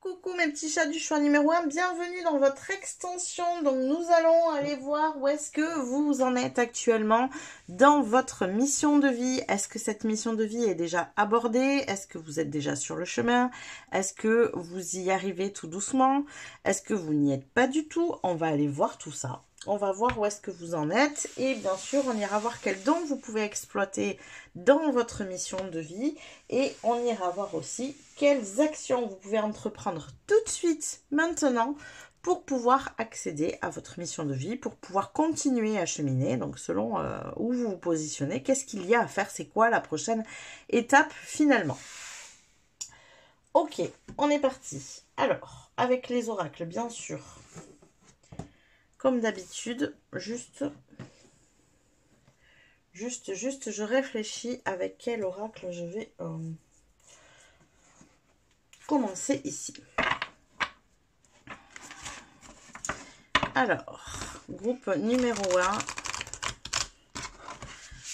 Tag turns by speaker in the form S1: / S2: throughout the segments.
S1: Coucou mes petits chats du choix numéro 1, bienvenue dans votre extension. Donc nous allons aller voir où est-ce que vous en êtes actuellement dans votre mission de vie. Est-ce que cette mission de vie est déjà abordée? Est-ce que vous êtes déjà sur le chemin? Est-ce que vous y arrivez tout doucement? Est-ce que vous n'y êtes pas du tout? On va aller voir tout ça. On va voir où est-ce que vous en êtes et bien sûr on ira voir quels dons vous pouvez exploiter dans votre mission de vie et on ira voir aussi quelles actions vous pouvez entreprendre tout de suite maintenant pour pouvoir accéder à votre mission de vie, pour pouvoir continuer à cheminer, donc selon où vous vous positionnez, qu'est-ce qu'il y a à faire, c'est quoi la prochaine étape finalement. Ok, on est parti. Alors, avec les oracles bien sûr. Comme d'habitude, juste, je réfléchis avec quel oracle je vais commencer ici. Alors, groupe numéro 1,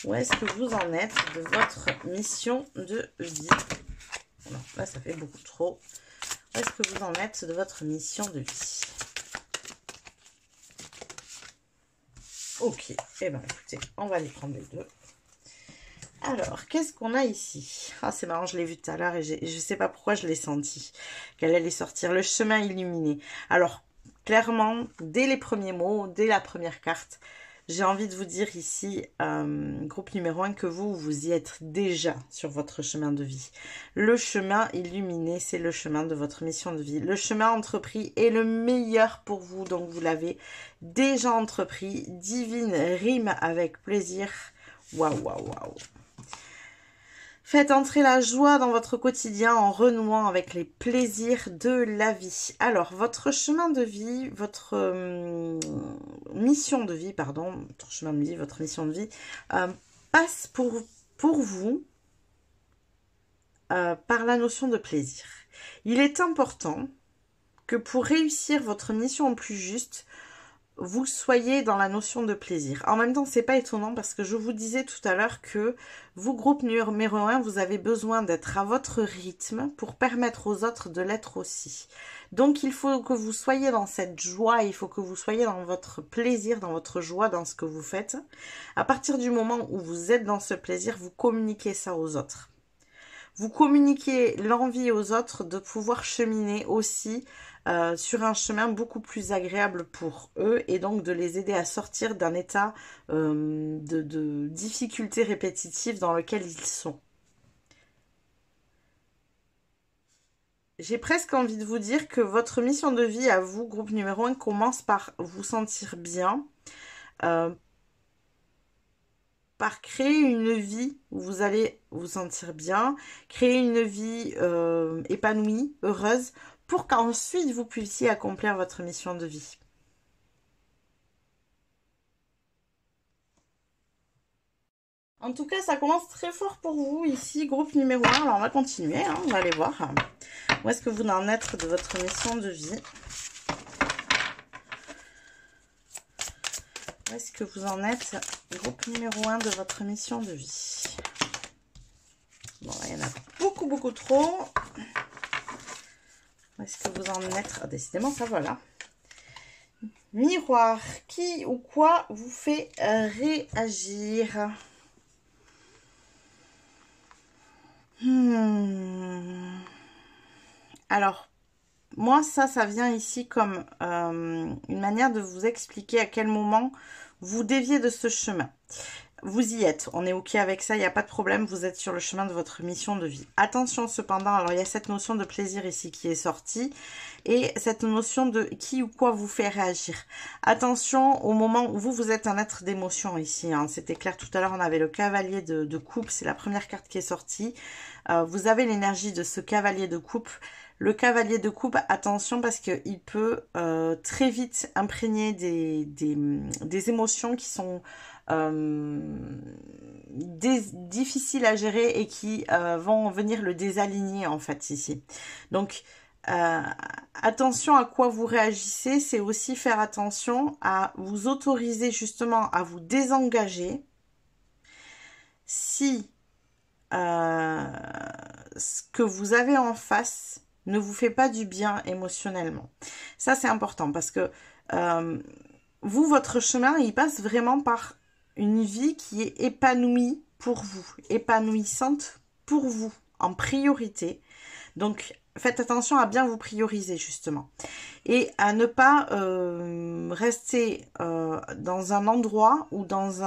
S1: où est-ce que vous en êtes de votre mission de vie? Non, là, ça fait beaucoup trop. Où est-ce que vous en êtes de votre mission de vie? Ok, eh bien écoutez, on va les prendre les deux. Alors, qu'est-ce qu'on a ici? Ah, c'est marrant, je l'ai vu tout à l'heure et je ne sais pas pourquoi je l'ai senti, qu'elle allait sortir. Le chemin illuminé. Alors, clairement, dès les premiers mots, dès la première carte, j'ai envie de vous dire ici, groupe numéro 1, que vous y êtes déjà sur votre chemin de vie. Le chemin illuminé, c'est le chemin de votre mission de vie. Le chemin entrepris est le meilleur pour vous, donc vous l'avez déjà entrepris. Divine rime avec plaisir. Waouh, waouh, waouh. Faites entrer la joie dans votre quotidien en renouant avec les plaisirs de la vie. Alors, votre chemin de vie, votre mission de vie, pardon, votre chemin de vie, votre mission de vie, passe pour vous par la notion de plaisir. Il est important que pour réussir votre mission au plus juste, vous soyez dans la notion de plaisir. En même temps, c'est pas étonnant parce que je vous disais tout à l'heure que vous, groupe numéro 1, vous avez besoin d'être à votre rythme pour permettre aux autres de l'être aussi. Donc, il faut que vous soyez dans cette joie, il faut que vous soyez dans votre plaisir, dans votre joie, dans ce que vous faites. À partir du moment où vous êtes dans ce plaisir, vous communiquez ça aux autres. Vous communiquez l'envie aux autres de pouvoir cheminer aussi sur un chemin beaucoup plus agréable pour eux et donc de les aider à sortir d'un état de difficulté répétitive dans lequel ils sont. J'ai presque envie de vous dire que votre mission de vie à vous, groupe numéro 1, commence par vous sentir bien, par créer une vie où vous allez vous sentir bien, créer une vie épanouie, heureuse, pour qu'ensuite vous puissiez accomplir votre mission de vie. En tout cas, ça commence très fort pour vous ici, groupe numéro 1. Alors, on va continuer, hein, on va aller voir où est-ce que vous en êtes de votre mission de vie. Où est-ce que vous en êtes, groupe numéro 1 de votre mission de vie? Bon, il y en a beaucoup, beaucoup trop. Où est-ce que vous en êtes? Ah, décidément, ça va là. Miroir, qui ou quoi vous fait réagir? Alors, moi, ça vient ici comme une manière de vous expliquer à quel moment vous déviez de ce chemin. Vous y êtes, on est ok avec ça, il n'y a pas de problème, vous êtes sur le chemin de votre mission de vie. Attention cependant, alors il y a cette notion de plaisir ici qui est sortie et cette notion de qui ou quoi vous fait réagir. Attention au moment où vous êtes un être d'émotion ici, hein. C'était clair tout à l'heure, on avait le cavalier de coupe, c'est la première carte qui est sortie. Vous avez l'énergie de ce cavalier de coupe. Le cavalier de coupe, attention parce qu'il peut très vite imprégner des émotions qui sont difficiles à gérer et qui vont venir le désaligner en fait ici. Donc attention à quoi vous réagissez, c'est aussi faire attention à vous autoriser justement à vous désengager si ce que vous avez en face ne vous fait pas du bien émotionnellement. Ça, c'est important parce que vous, votre chemin, il passe vraiment par une vie qui est épanouie pour vous, épanouissante pour vous, en priorité. Donc, faites attention à bien vous prioriser, justement. Et à ne pas rester dans un endroit ou dans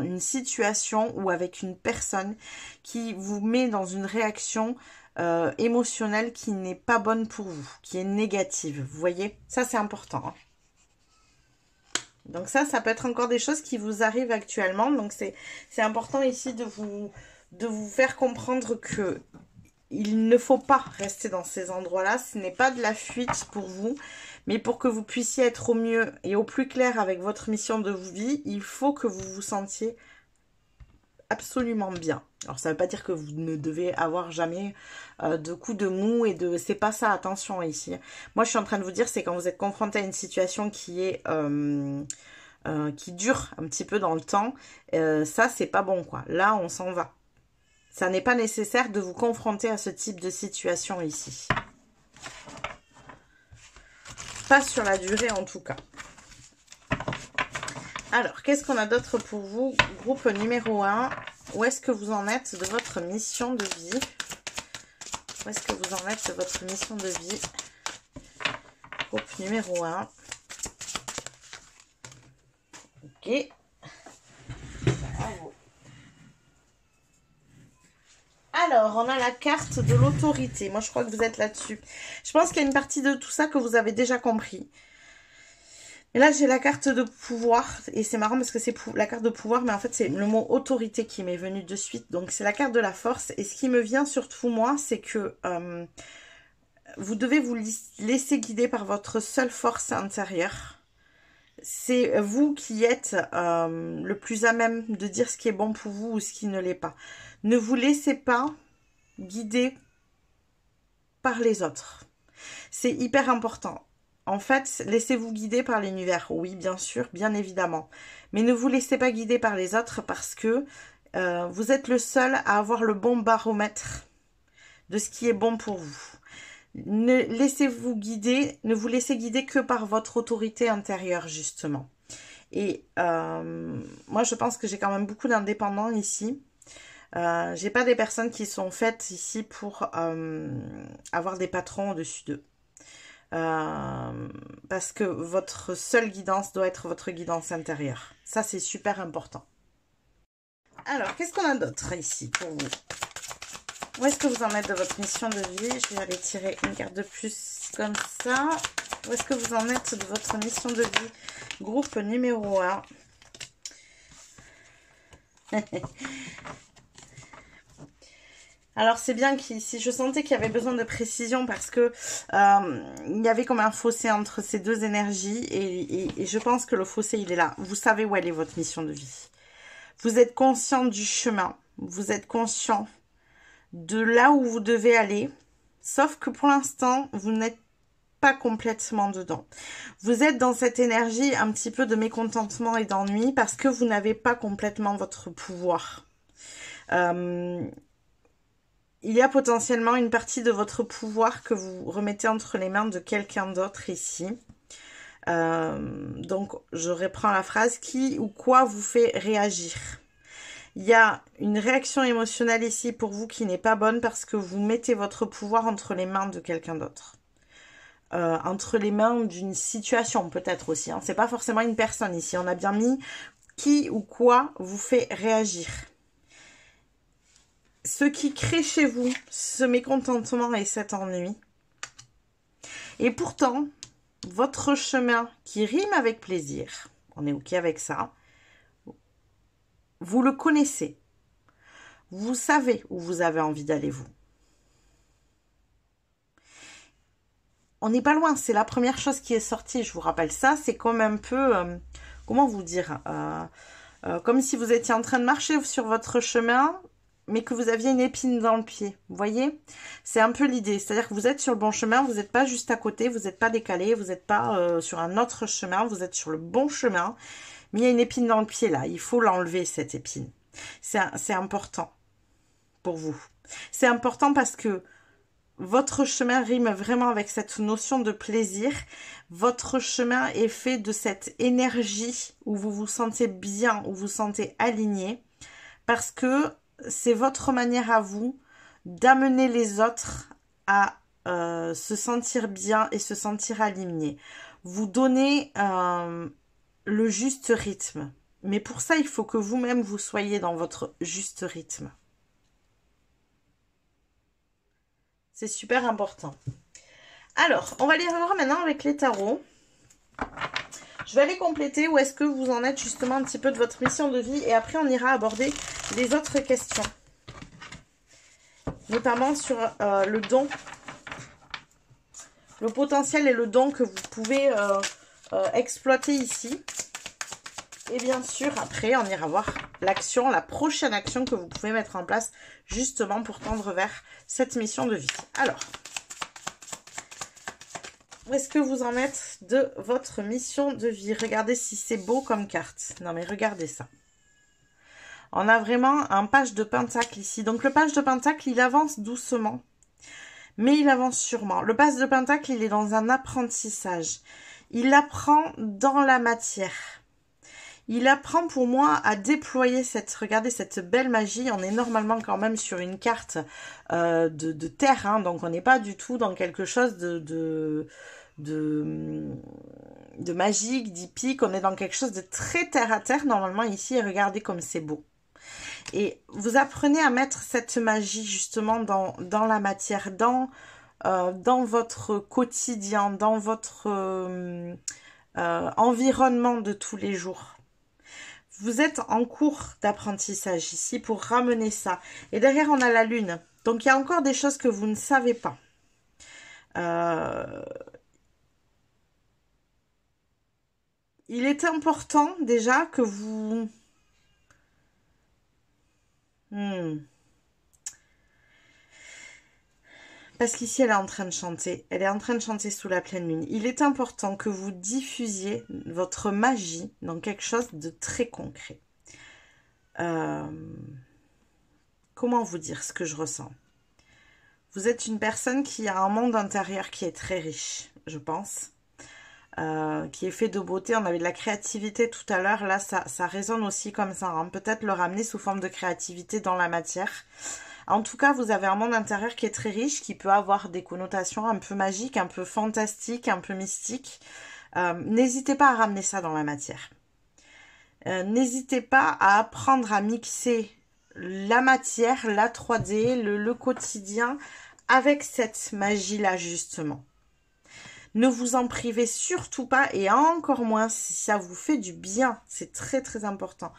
S1: une situation ou avec une personne qui vous met dans une réaction émotionnelle qui n'est pas bonne pour vous, qui est négative. Vous voyez, ça c'est important. Hein. Donc ça peut être encore des choses qui vous arrivent actuellement. Donc c'est important ici de vous faire comprendre que il ne faut pas rester dans ces endroits-là. Ce n'est pas de la fuite pour vous, mais pour que vous puissiez être au mieux et au plus clair avec votre mission de vie, il faut que vous vous sentiez absolument bien. Alors ça ne veut pas dire que vous ne devez avoir jamais de coups de mou et de... C'est pas ça, attention ici. Moi je suis en train de vous dire, c'est quand vous êtes confronté à une situation qui est... qui dure un petit peu dans le temps, ça c'est pas bon quoi. Là on s'en va. Ça n'est pas nécessaire de vous confronter à ce type de situation ici. Pas sur la durée en tout cas. Alors, qu'est-ce qu'on a d'autre pour vous? Groupe numéro 1. Où est-ce que vous en êtes de votre mission de vie? Où est-ce que vous en êtes de votre mission de vie? Groupe numéro 1. Ok. Bravo. Alors, on a la carte de l'autorité. Moi, je crois que vous êtes là-dessus. Je pense qu'il y a une partie de tout ça que vous avez déjà compris. Et là, j'ai la carte de pouvoir. Et c'est marrant parce que c'est la carte de pouvoir. Mais en fait, c'est le mot autorité qui m'est venu de suite. Donc, c'est la carte de la force. Et ce qui me vient surtout, moi, c'est que vous devez vous laisser guider par votre seule force intérieure. C'est vous qui êtes le plus à même de dire ce qui est bon pour vous ou ce qui ne l'est pas. Ne vous laissez pas guider par les autres. C'est hyper important. En fait, laissez-vous guider par l'univers. Oui, bien sûr, bien évidemment. Mais ne vous laissez pas guider par les autres parce que vous êtes le seul à avoir le bon baromètre de ce qui est bon pour vous. Ne laissez-vous guider, ne vous laissez guider que par votre autorité intérieure, justement. Et moi, je pense que j'ai quand même beaucoup d'indépendants ici. J'ai pas des personnes qui sont faites ici pour avoir des patrons au-dessus d'eux. Parce que votre seule guidance doit être votre guidance intérieure. Ça, c'est super important. Alors, qu'est-ce qu'on a d'autre ici pour vous? Où est-ce que vous en êtes de votre mission de vie? Je vais aller tirer une carte de plus comme ça. Où est-ce que vous en êtes de votre mission de vie? Groupe numéro 1. Alors c'est bien qu'ici, je sentais qu'il y avait besoin de précision parce que il y avait comme un fossé entre ces deux énergies et je pense que le fossé il est là. Vous savez où elle est votre mission de vie. Vous êtes conscient du chemin, vous êtes conscient de là où vous devez aller, sauf que pour l'instant vous n'êtes pas complètement dedans. Vous êtes dans cette énergie un petit peu de mécontentement et d'ennui parce que vous n'avez pas complètement votre pouvoir. Il y a potentiellement une partie de votre pouvoir que vous remettez entre les mains de quelqu'un d'autre ici. Donc, je reprends la phrase. Qui ou quoi vous fait réagir? Il y a une réaction émotionnelle ici pour vous qui n'est pas bonne parce que vous mettez votre pouvoir entre les mains de quelqu'un d'autre. Entre les mains d'une situation peut-être aussi. Hein. C'est pas forcément une personne ici. On a bien mis qui ou quoi vous fait réagir. Ce qui crée chez vous ce mécontentement et cet ennui. Et pourtant, votre chemin qui rime avec plaisir, on est OK avec ça, vous le connaissez. Vous savez où vous avez envie d'aller, vous. On n'est pas loin, c'est la première chose qui est sortie, je vous rappelle ça. C'est comme un peu, comment vous dire, comme si vous étiez en train de marcher sur votre chemin, mais que vous aviez une épine dans le pied, vous voyez? C'est un peu l'idée, c'est-à-dire que vous êtes sur le bon chemin, vous n'êtes pas juste à côté, vous n'êtes pas décalé, vous n'êtes pas sur un autre chemin, vous êtes sur le bon chemin, mais il y a une épine dans le pied là, il faut l'enlever cette épine. C'est important pour vous. C'est important parce que votre chemin rime vraiment avec cette notion de plaisir. Votre chemin est fait de cette énergie où vous vous sentez bien, où vous vous sentez aligné, parce que c'est votre manière à vous d'amener les autres à se sentir bien et se sentir aligné. Vous donnez le juste rythme. Mais pour ça, il faut que vous-même vous soyez dans votre juste rythme. C'est super important. Alors, on va les revoir maintenant avec les tarots. Je vais aller compléter où est-ce que vous en êtes justement un petit peu de votre mission de vie. Et après, on ira aborder les autres questions. Notamment sur le don. Le potentiel et le don que vous pouvez exploiter ici. Et bien sûr, après, on ira voir l'action, la prochaine action que vous pouvez mettre en place justement pour tendre vers cette mission de vie. Alors, où est-ce que vous en êtes de votre mission de vie? Regardez si c'est beau comme carte. Non, mais regardez ça. On a vraiment un page de pentacle ici. Donc, le page de pentacle, il avance doucement, mais il avance sûrement. Le page de pentacle, il est dans un apprentissage. Il apprend dans la matière. Il apprend pour moi à déployer regardez cette belle magie. On est normalement quand même sur une carte de terre, hein, donc on n'est pas du tout dans quelque chose de magique, d'hippique. On est dans quelque chose de très terre à terre normalement ici. Et regardez comme c'est beau. Et vous apprenez à mettre cette magie justement dans la matière, dans votre quotidien, dans votre environnement de tous les jours. Vous êtes en cours d'apprentissage ici pour ramener ça. Et derrière, on a la lune. Donc, il y a encore des choses que vous ne savez pas. Il est important déjà que vous... Parce qu'ici, elle est en train de chanter. Elle est en train de chanter sous la pleine lune. Il est important que vous diffusiez votre magie dans quelque chose de très concret. Comment vous dire ce que je ressens? Vous êtes une personne qui a un monde intérieur qui est très riche, je pense. Qui est fait de beauté. On avait de la créativité tout à l'heure. Là, ça résonne aussi comme ça. Hein. Peut-être le ramener sous forme de créativité dans la matière. En tout cas, vous avez un monde intérieur qui est très riche, qui peut avoir des connotations un peu magiques, un peu fantastiques, un peu mystiques. N'hésitez pas à ramener ça dans la matière. N'hésitez pas à apprendre à mixer la matière, la 3D, le quotidien avec cette magie-là, justement. Ne vous en privez surtout pas et encore moins si ça vous fait du bien. C'est très, très important.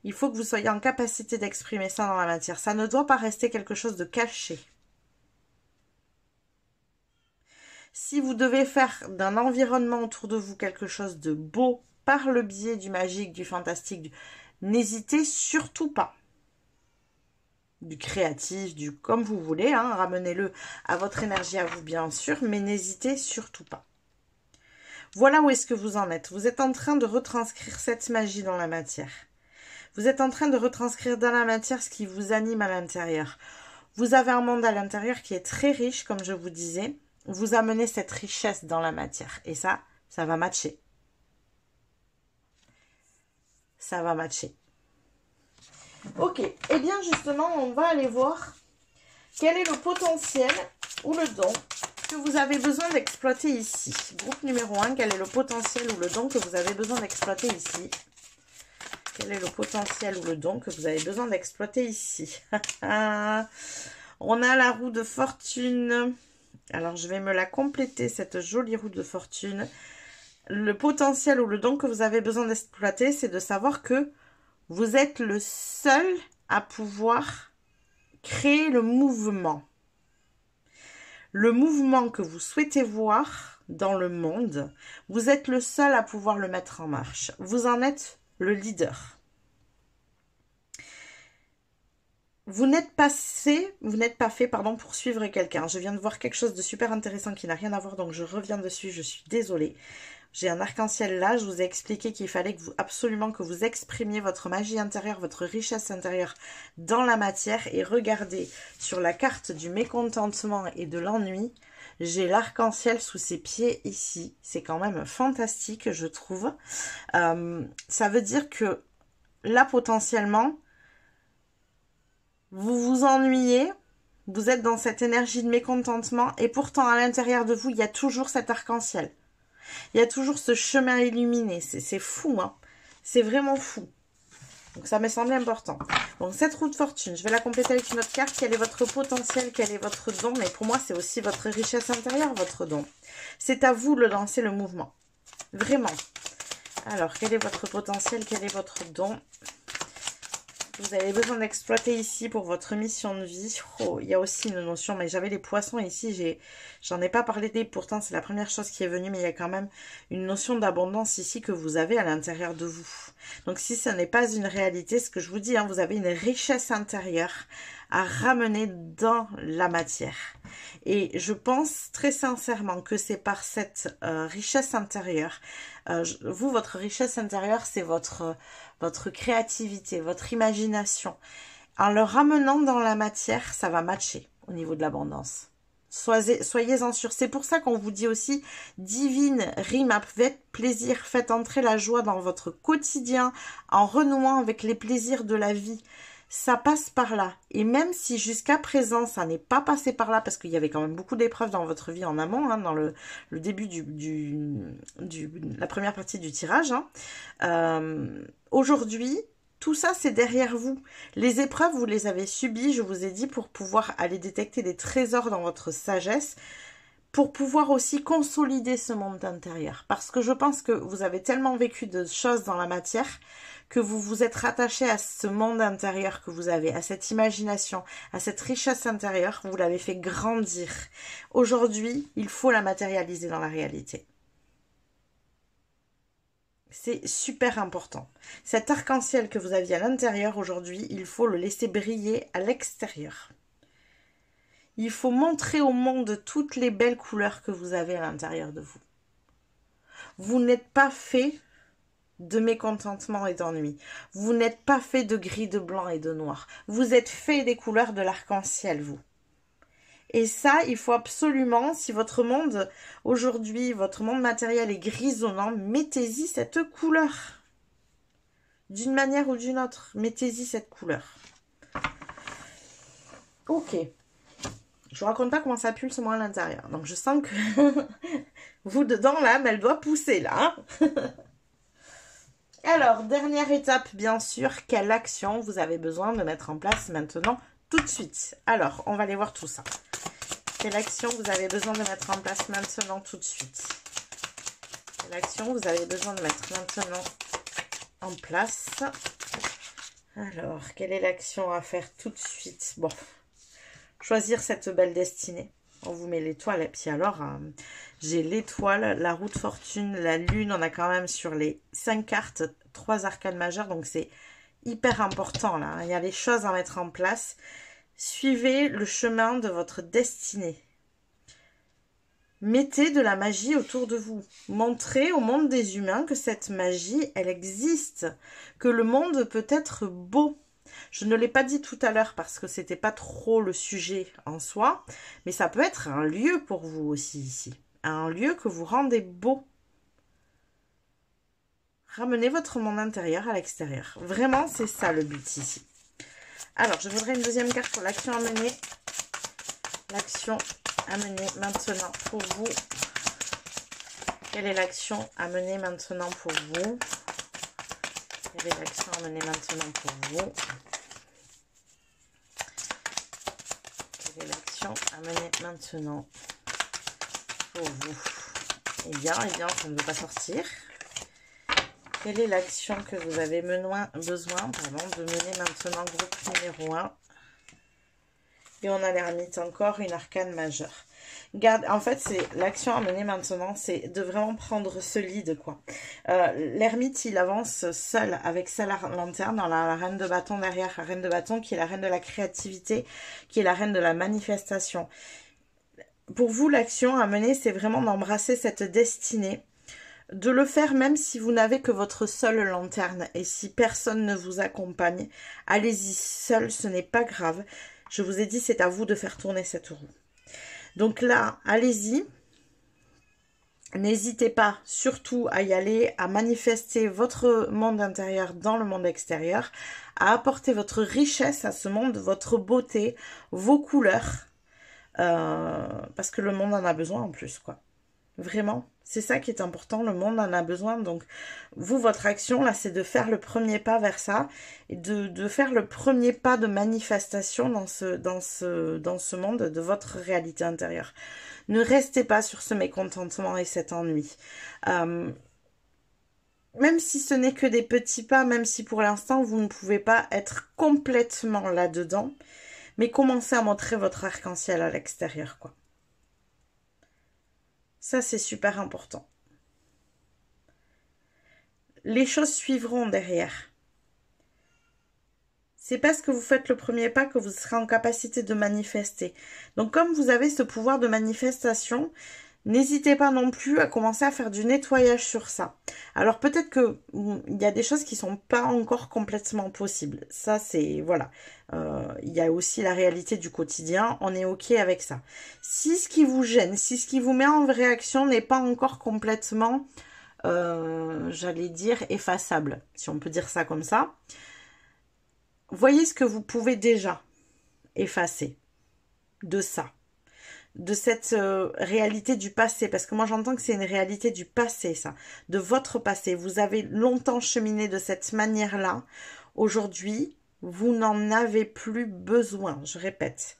S1: Il faut que vous soyez en capacité d'exprimer ça dans la matière. Ça ne doit pas rester quelque chose de caché. Si vous devez faire d'un environnement autour de vous quelque chose de beau par le biais du magique, du fantastique, n'hésitez surtout pas. Du créatif, du comme vous voulez, hein, ramenez-le à votre énergie à vous bien sûr, mais n'hésitez surtout pas. Voilà où est-ce que vous en êtes. Vous êtes en train de retranscrire cette magie dans la matière. Vous êtes en train de retranscrire dans la matière ce qui vous anime à l'intérieur. Vous avez un monde à l'intérieur qui est très riche, comme je vous disais. Vous amenez cette richesse dans la matière. Et ça va matcher. Ça va matcher. Ok, et bien justement, on va aller voir quel est le potentiel ou le don que vous avez besoin d'exploiter ici. Groupe numéro 1, quel est le potentiel ou le don que vous avez besoin d'exploiter ici? Quel est le potentiel ou le don que vous avez besoin d'exploiter ici? On a la roue de fortune. Alors, je vais me la compléter, cette jolie roue de fortune. Le potentiel ou le don que vous avez besoin d'exploiter, c'est de savoir que vous êtes le seul à pouvoir créer le mouvement. Le mouvement que vous souhaitez voir dans le monde, vous êtes le seul à pouvoir le mettre en marche. Vous en êtes le leader. Vous n'êtes pas fait, pour suivre quelqu'un. Je viens de voir quelque chose de super intéressant qui n'a rien à voir, donc je reviens dessus, je suis désolée. J'ai un arc-en-ciel là, je vous ai expliqué qu'il fallait absolument que vous exprimiez votre magie intérieure, votre richesse intérieure dans la matière. Et regardez, sur la carte du mécontentement et de l'ennui, j'ai l'arc-en-ciel sous ses pieds ici. C'est quand même fantastique, je trouve. Ça veut dire que là, potentiellement, vous vous ennuyez, vous êtes dans cette énergie de mécontentement et pourtant, à l'intérieur de vous, il y a toujours cet arc-en-ciel. Il y a toujours ce chemin illuminé. C'est fou, hein. C'est vraiment fou. Donc, ça me semblait important. Donc, cette roue de fortune, je vais la compléter avec une autre carte. Quel est votre potentiel? Quel est votre don? Mais pour moi, c'est aussi votre richesse intérieure, votre don. C'est à vous de lancer le mouvement. Vraiment. Alors, quel est votre potentiel? Quel est votre don? Vous avez besoin d'exploiter ici pour votre mission de vie. Oh, il y a aussi une notion, mais j'avais les poissons ici, j'en ai pas parlé, pourtant c'est la première chose qui est venue, mais il y a quand même une notion d'abondance ici que vous avez à l'intérieur de vous. Donc si ce n'est pas une réalité, ce que je vous dis, hein, vous avez une richesse intérieure à ramener dans la matière. Et je pense très sincèrement que c'est par cette richesse intérieure, vous, votre richesse intérieure, c'est votre créativité, votre imagination. En le ramenant dans la matière, ça va matcher au niveau de l'abondance. Soyez-en sûrs. C'est pour ça qu'on vous dit aussi, divine rime avec plaisir. Faites entrer la joie dans votre quotidien en renouant avec les plaisirs de la vie. Ça passe par là. Et même si jusqu'à présent, ça n'est pas passé par là, parce qu'il y avait quand même beaucoup d'épreuves dans votre vie en amont, hein, dans le début la première partie du tirage, hein, aujourd'hui, tout ça, c'est derrière vous. Les épreuves, vous les avez subies, je vous ai dit, pour pouvoir aller détecter des trésors dans votre sagesse, pour pouvoir aussi consolider ce monde intérieur. Parce que je pense que vous avez tellement vécu de choses dans la matière que vous vous êtes rattaché à ce monde intérieur que vous avez, à cette imagination, à cette richesse intérieure, vous l'avez fait grandir. Aujourd'hui, il faut la matérialiser dans la réalité. C'est super important. Cet arc-en-ciel que vous aviez à l'intérieur aujourd'hui, il faut le laisser briller à l'extérieur. Il faut montrer au monde toutes les belles couleurs que vous avez à l'intérieur de vous. Vous n'êtes pas fait de mécontentement et d'ennui. Vous n'êtes pas fait de gris, de blanc et de noir. Vous êtes fait des couleurs de l'arc-en-ciel, vous. Et ça, il faut absolument, si votre monde, aujourd'hui, votre monde matériel est grisonnant, mettez-y cette couleur. D'une manière ou d'une autre, mettez-y cette couleur. Ok. Je vous raconte pas comment ça pulse moi à l'intérieur. Donc je sens que vous dedans, l'âme, elle doit pousser là. Alors, dernière étape, bien sûr, quelle action vous avez besoin de mettre en place maintenant, tout de suite. Alors, on va aller voir tout ça. Quelle action vous avez besoin de mettre en place maintenant, tout de suite? Quelle action vous avez besoin de mettre maintenant en place? Alors, quelle est l'action à faire tout de suite? Bon, choisir cette belle destinée. On vous met l'étoile. Et puis alors, j'ai l'étoile, la roue de fortune, la lune. On a quand même sur les 5 cartes 3 arcanes majeures. Donc, c'est hyper important là. Il y a les choses à mettre en place. Suivez le chemin de votre destinée. Mettez de la magie autour de vous. Montrez au monde des humains que cette magie, elle existe. Que le monde peut être beau. Je ne l'ai pas dit tout à l'heure parce que c'était pas trop le sujet en soi, mais ça peut être un lieu pour vous aussi ici. Un lieu que vous rendez beau. Ramenez votre monde intérieur à l'extérieur. Vraiment, c'est ça le but ici. Alors, je voudrais une deuxième carte pour l'action à mener. L'action à mener maintenant pour vous. Quelle est l'action à mener maintenant pour vous? Quelle est l'action à mener maintenant pour vous? Quelle est l'action à mener maintenant pour vous? Eh bien, ça ne veut pas sortir. Quelle est l'action que vous avez besoin de mener maintenant, groupe numéro 1? Et on a l'ermite, encore une arcane majeure. En fait, c'est l'action à mener maintenant, c'est de vraiment prendre ce lead, quoi. L'ermite, il avance seul avec sa lanterne dans la reine de bâton derrière. La reine de bâton qui est la reine de la créativité, qui est la reine de la manifestation. Pour vous, l'action à mener, c'est vraiment d'embrasser cette destinée. de le faire même si vous n'avez que votre seule lanterne et si personne ne vous accompagne. Allez-y seul, ce n'est pas grave. Je vous ai dit, c'est à vous de faire tourner cette roue. Donc là, allez-y. N'hésitez pas surtout à y aller, à manifester votre monde intérieur dans le monde extérieur, à apporter votre richesse à ce monde, votre beauté, vos couleurs, parce que le monde en a besoin en plus, quoi. Vraiment, c'est ça qui est important, le monde en a besoin. Donc, vous, votre action, là, c'est de faire le premier pas vers ça, et de faire le premier pas de manifestation dans ce monde de votre réalité intérieure. Ne restez pas sur ce mécontentement et cet ennui. Même si ce n'est que des petits pas, même si pour l'instant, vous ne pouvez pas être complètement là-dedans, mais commencez à montrer votre arc-en-ciel à l'extérieur, quoi. Ça, c'est super important. Les choses suivront derrière. C'est parce que vous faites le premier pas que vous serez en capacité de manifester. Donc, comme vous avez ce pouvoir de manifestation, n'hésitez pas non plus à commencer à faire du nettoyage sur ça. Alors, peut-être que il y a des choses qui sont pas encore complètement possibles. Ça, c'est... Voilà. Il y a aussi la réalité du quotidien. On est OK avec ça. Si ce qui vous gêne, si ce qui vous met en réaction n'est pas encore complètement, j'allais dire, effaçable, si on peut dire ça comme ça, voyez ce que vous pouvez déjà effacer de ça. De cette réalité du passé, parce que moi j'entends que c'est une réalité du passé, ça, de votre passé. Vous avez longtemps cheminé de cette manière-là. Aujourd'hui, vous n'en avez plus besoin, je répète.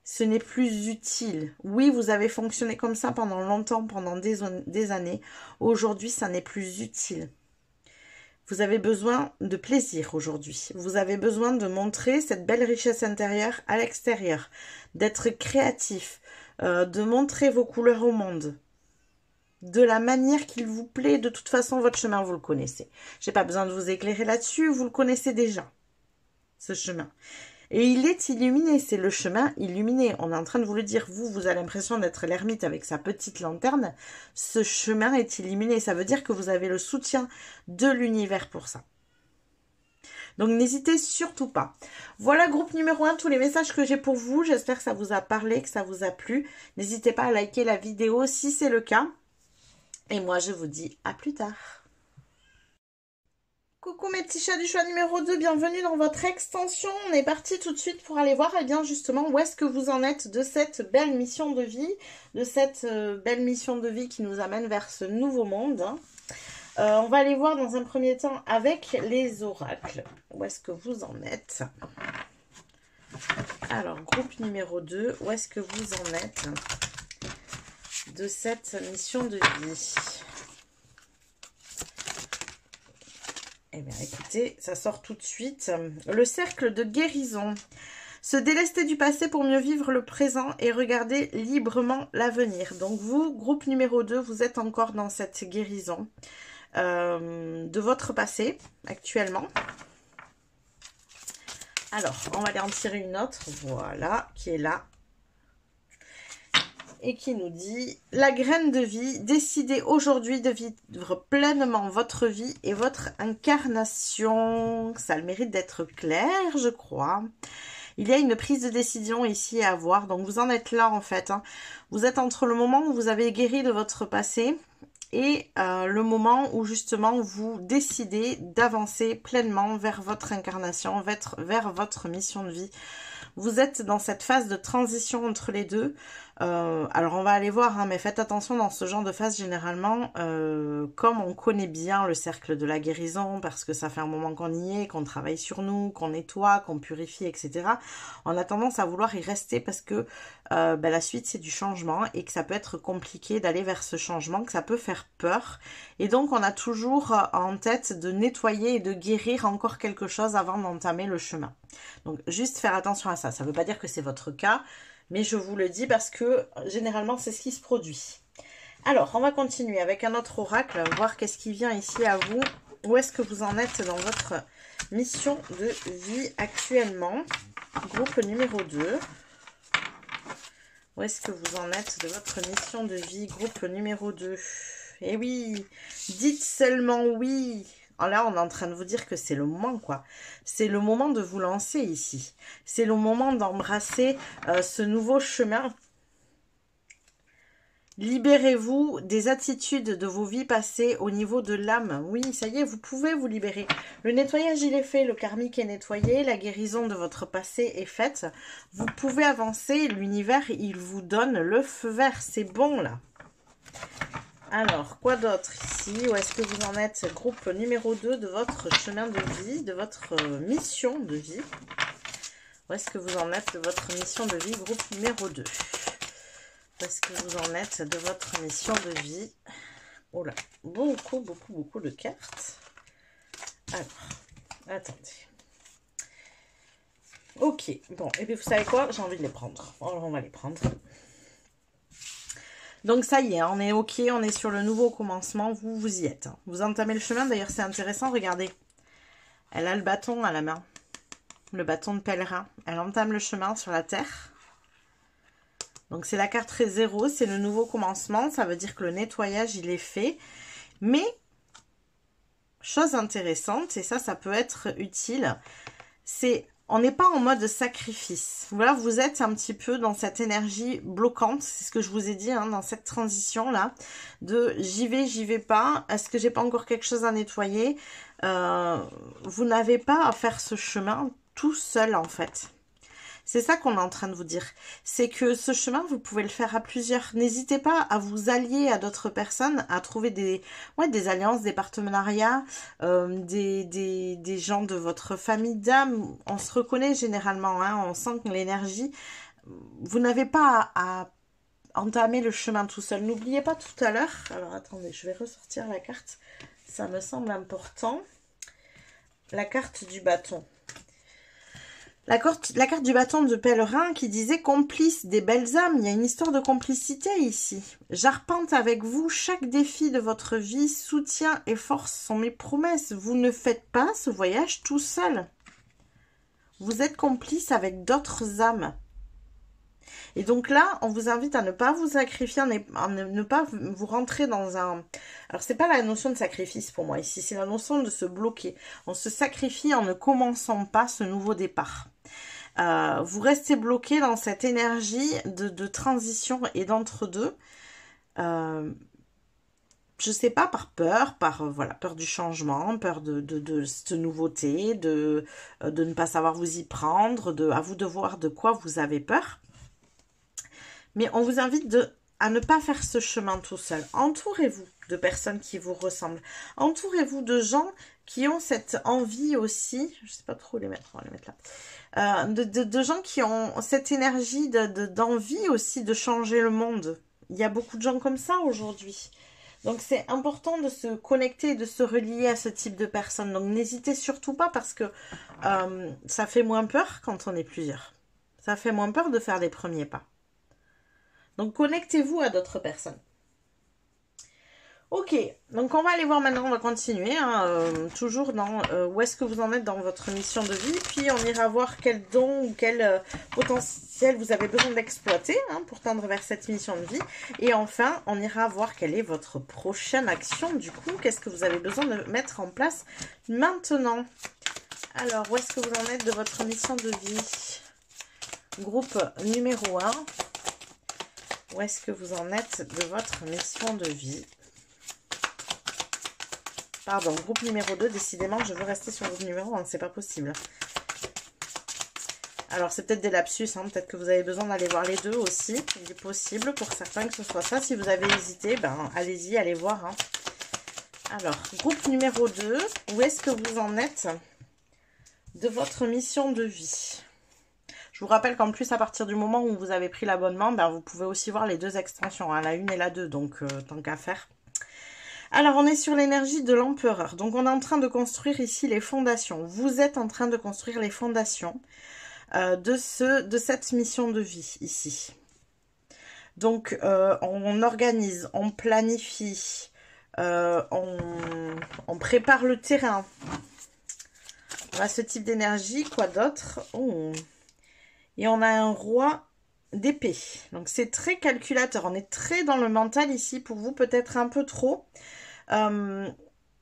S1: Ce n'est plus utile. Oui, vous avez fonctionné comme ça pendant longtemps, pendant des années. Aujourd'hui, ça n'est plus utile. Vous avez besoin de plaisir aujourd'hui. Vous avez besoin de montrer cette belle richesse intérieure à l'extérieur, d'être créatif, de montrer vos couleurs au monde, de la manière qu'il vous plaît. De toute façon, votre chemin, vous le connaissez. Je n'ai pas besoin de vous éclairer là-dessus, vous le connaissez déjà, ce chemin. Et il est illuminé, c'est le chemin illuminé. On est en train de vous le dire. Vous avez l'impression d'être l'ermite avec sa petite lanterne. Ce chemin est illuminé. Ça veut dire que vous avez le soutien de l'univers pour ça. Donc, n'hésitez surtout pas. Voilà, groupe numéro 1, tous les messages que j'ai pour vous. J'espère que ça vous a parlé, que ça vous a plu. N'hésitez pas à liker la vidéo si c'est le cas. Et moi, je vous dis à plus tard. Coucou mes petits chats du choix numéro 2, bienvenue dans votre extension. On est parti tout de suite pour aller voir, eh bien justement, où est-ce que vous en êtes de cette belle mission de vie, qui nous amène vers ce nouveau monde. On va aller voir dans un premier temps avec les oracles. Où est-ce que vous en êtes? Alors, groupe numéro 2, où est-ce que vous en êtes de cette mission de vie? Eh bien, écoutez, ça sort tout de suite. Le cercle de guérison. Se délester du passé pour mieux vivre le présent et regarder librement l'avenir. Donc, vous, groupe numéro 2, vous êtes encore dans cette guérison de votre passé, actuellement. Alors, on va aller en tirer une autre. Voilà, qui est là. Et qui nous dit « La graine de vie, décidez aujourd'hui de vivre pleinement votre vie et votre incarnation. » Ça a le mérite d'être clair, je crois. Il y a une prise de décision ici à avoir. Donc, vous en êtes là, en fait. Hein. Vous êtes entre le moment où vous avez guéri de votre passé et le moment où, justement, vous décidez d'avancer pleinement vers votre incarnation, vers votre mission de vie. Vous êtes dans cette phase de transition entre les deux. Alors, on va aller voir, hein, mais faites attention dans ce genre de phase, généralement, comme on connaît bien le cercle de la guérison, parce que ça fait un moment qu'on y est, qu'on travaille sur nous, qu'on nettoie, qu'on purifie, etc. On a tendance à vouloir y rester parce que la suite, c'est du changement et que ça peut être compliqué d'aller vers ce changement, que ça peut faire peur. Et donc, on a toujours en tête de nettoyer et de guérir encore quelque chose avant d'entamer le chemin. Donc, juste faire attention à ça. Ça ne veut pas dire que c'est votre cas, mais je vous le dis parce que généralement, c'est ce qui se produit. Alors, on va continuer avec un autre oracle, voir qu'est-ce qui vient ici à vous. Où est-ce que vous en êtes dans votre mission de vie actuellement? Groupe numéro 2. Où est-ce que vous en êtes de votre mission de vie? Groupe numéro 2. Et oui, dites seulement oui. Là, on est en train de vous dire que c'est le moment, quoi. C'est le moment de vous lancer ici. C'est le moment d'embrasser ce nouveau chemin. Libérez-vous des attitudes de vos vies passées au niveau de l'âme. Oui, ça y est, vous pouvez vous libérer. Le nettoyage, il est fait. Le karmique est nettoyé. La guérison de votre passé est faite. Vous pouvez avancer. L'univers, il vous donne le feu vert. C'est bon, là. Alors, quoi d'autre ici? Où est-ce que vous en êtes? Groupe numéro 2 de votre chemin de vie, de votre mission de vie. Où est-ce que vous en êtes de votre mission de vie? Groupe numéro 2. Où est-ce que vous en êtes de votre mission de vie? Oh là, beaucoup de cartes. Alors, attendez. Ok, bon, et puis vous savez quoi? J'ai envie de les prendre. Alors, on va les prendre. Donc ça y est, on est ok, on est sur le nouveau commencement, vous y êtes. Vous entamez le chemin, d'ailleurs c'est intéressant, regardez. Elle a le bâton à la main, le bâton de pèlerin. Elle entame le chemin sur la terre. Donc c'est la carte 0, c'est le nouveau commencement, ça veut dire que le nettoyage il est fait. Mais, chose intéressante, et ça peut être utile, c'est... On n'est pas en mode sacrifice. Voilà, vous êtes un petit peu dans cette énergie bloquante. C'est ce que je vous ai dit, hein, dans cette transition-là. De j'y vais pas. Est-ce que j'ai pas encore quelque chose à nettoyer? Vous n'avez pas à faire ce chemin tout seul, en fait. C'est ça qu'on est en train de vous dire. C'est que ce chemin, vous pouvez le faire à plusieurs. N'hésitez pas à vous allier à d'autres personnes, à trouver des alliances, des partenariats, des gens de votre famille d'âme. On se reconnaît généralement, hein, on sent que l'énergie, vous n'avez pas à entamer le chemin tout seul. N'oubliez pas tout à l'heure, alors attendez, je vais ressortir la carte, ça me semble important. La carte du bâton. La carte du bâton de pèlerin qui disait complice des belles âmes. Il y a une histoire de complicité ici. J'arpente avec vous chaque défi de votre vie. Soutien et force sont mes promesses. Vous ne faites pas ce voyage tout seul. Vous êtes complice avec d'autres âmes. Et donc là, on vous invite à ne pas vous sacrifier, à ne pas vous rentrer dans un... Alors, c'est pas la notion de sacrifice pour moi ici, c'est la notion de se bloquer. On se sacrifie en ne commençant pas ce nouveau départ. Vous restez bloqué dans cette énergie de transition et d'entre-deux. Je sais pas, par peur, voilà, peur du changement, peur de cette nouveauté, de ne pas savoir vous y prendre, à vous de voir de quoi vous avez peur. Mais on vous invite à ne pas faire ce chemin tout seul. Entourez-vous de personnes qui vous ressemblent. Entourez-vous de gens qui ont cette envie aussi, je ne sais pas trop où les mettre, on va les mettre là, de gens qui ont cette énergie d'envie aussi de changer le monde. Il y a beaucoup de gens comme ça aujourd'hui. Donc c'est important de se connecter et de se relier à ce type de personnes. Donc n'hésitez surtout pas parce que ça fait moins peur quand on est plusieurs. Ça fait moins peur de faire les premiers pas. Donc, connectez-vous à d'autres personnes. Ok, donc on va aller voir maintenant, on va continuer, hein, toujours dans où est-ce que vous en êtes dans votre mission de vie. Puis on ira voir quel don ou quel potentiel vous avez besoin d'exploiter, hein, pour tendre vers cette mission de vie. Et enfin, on ira voir quelle est votre prochaine action du coup. Qu'est-ce que vous avez besoin de mettre en place maintenant? Alors, où est-ce que vous en êtes de votre mission de vie? Groupe numéro 1. Où est-ce que vous en êtes de votre mission de vie? Pardon, groupe numéro 2, décidément, je veux rester sur le numéro 1, c'est pas possible. Alors, c'est peut-être des lapsus, hein, peut-être que vous avez besoin d'aller voir les deux aussi. Il est possible pour certains que ce soit ça. Si vous avez hésité, ben allez-y, allez voir. Hein. Alors, groupe numéro 2, où est-ce que vous en êtes de votre mission de vie? Je vous rappelle qu'en plus, à partir du moment où vous avez pris l'abonnement, ben, vous pouvez aussi voir les deux extensions, hein, la 1 et la 2, donc tant qu'à faire. Alors, on est sur l'énergie de l'empereur. Donc, on est en train de construire ici les fondations. Vous êtes en train de construire les fondations de cette mission de vie ici. Donc, on organise, on planifie, on prépare le terrain. On a ce type d'énergie, quoi d'autre? Oh. Et on a un roi d'épée. Donc c'est très calculateur, on est très dans le mental ici, pour vous peut-être un peu trop.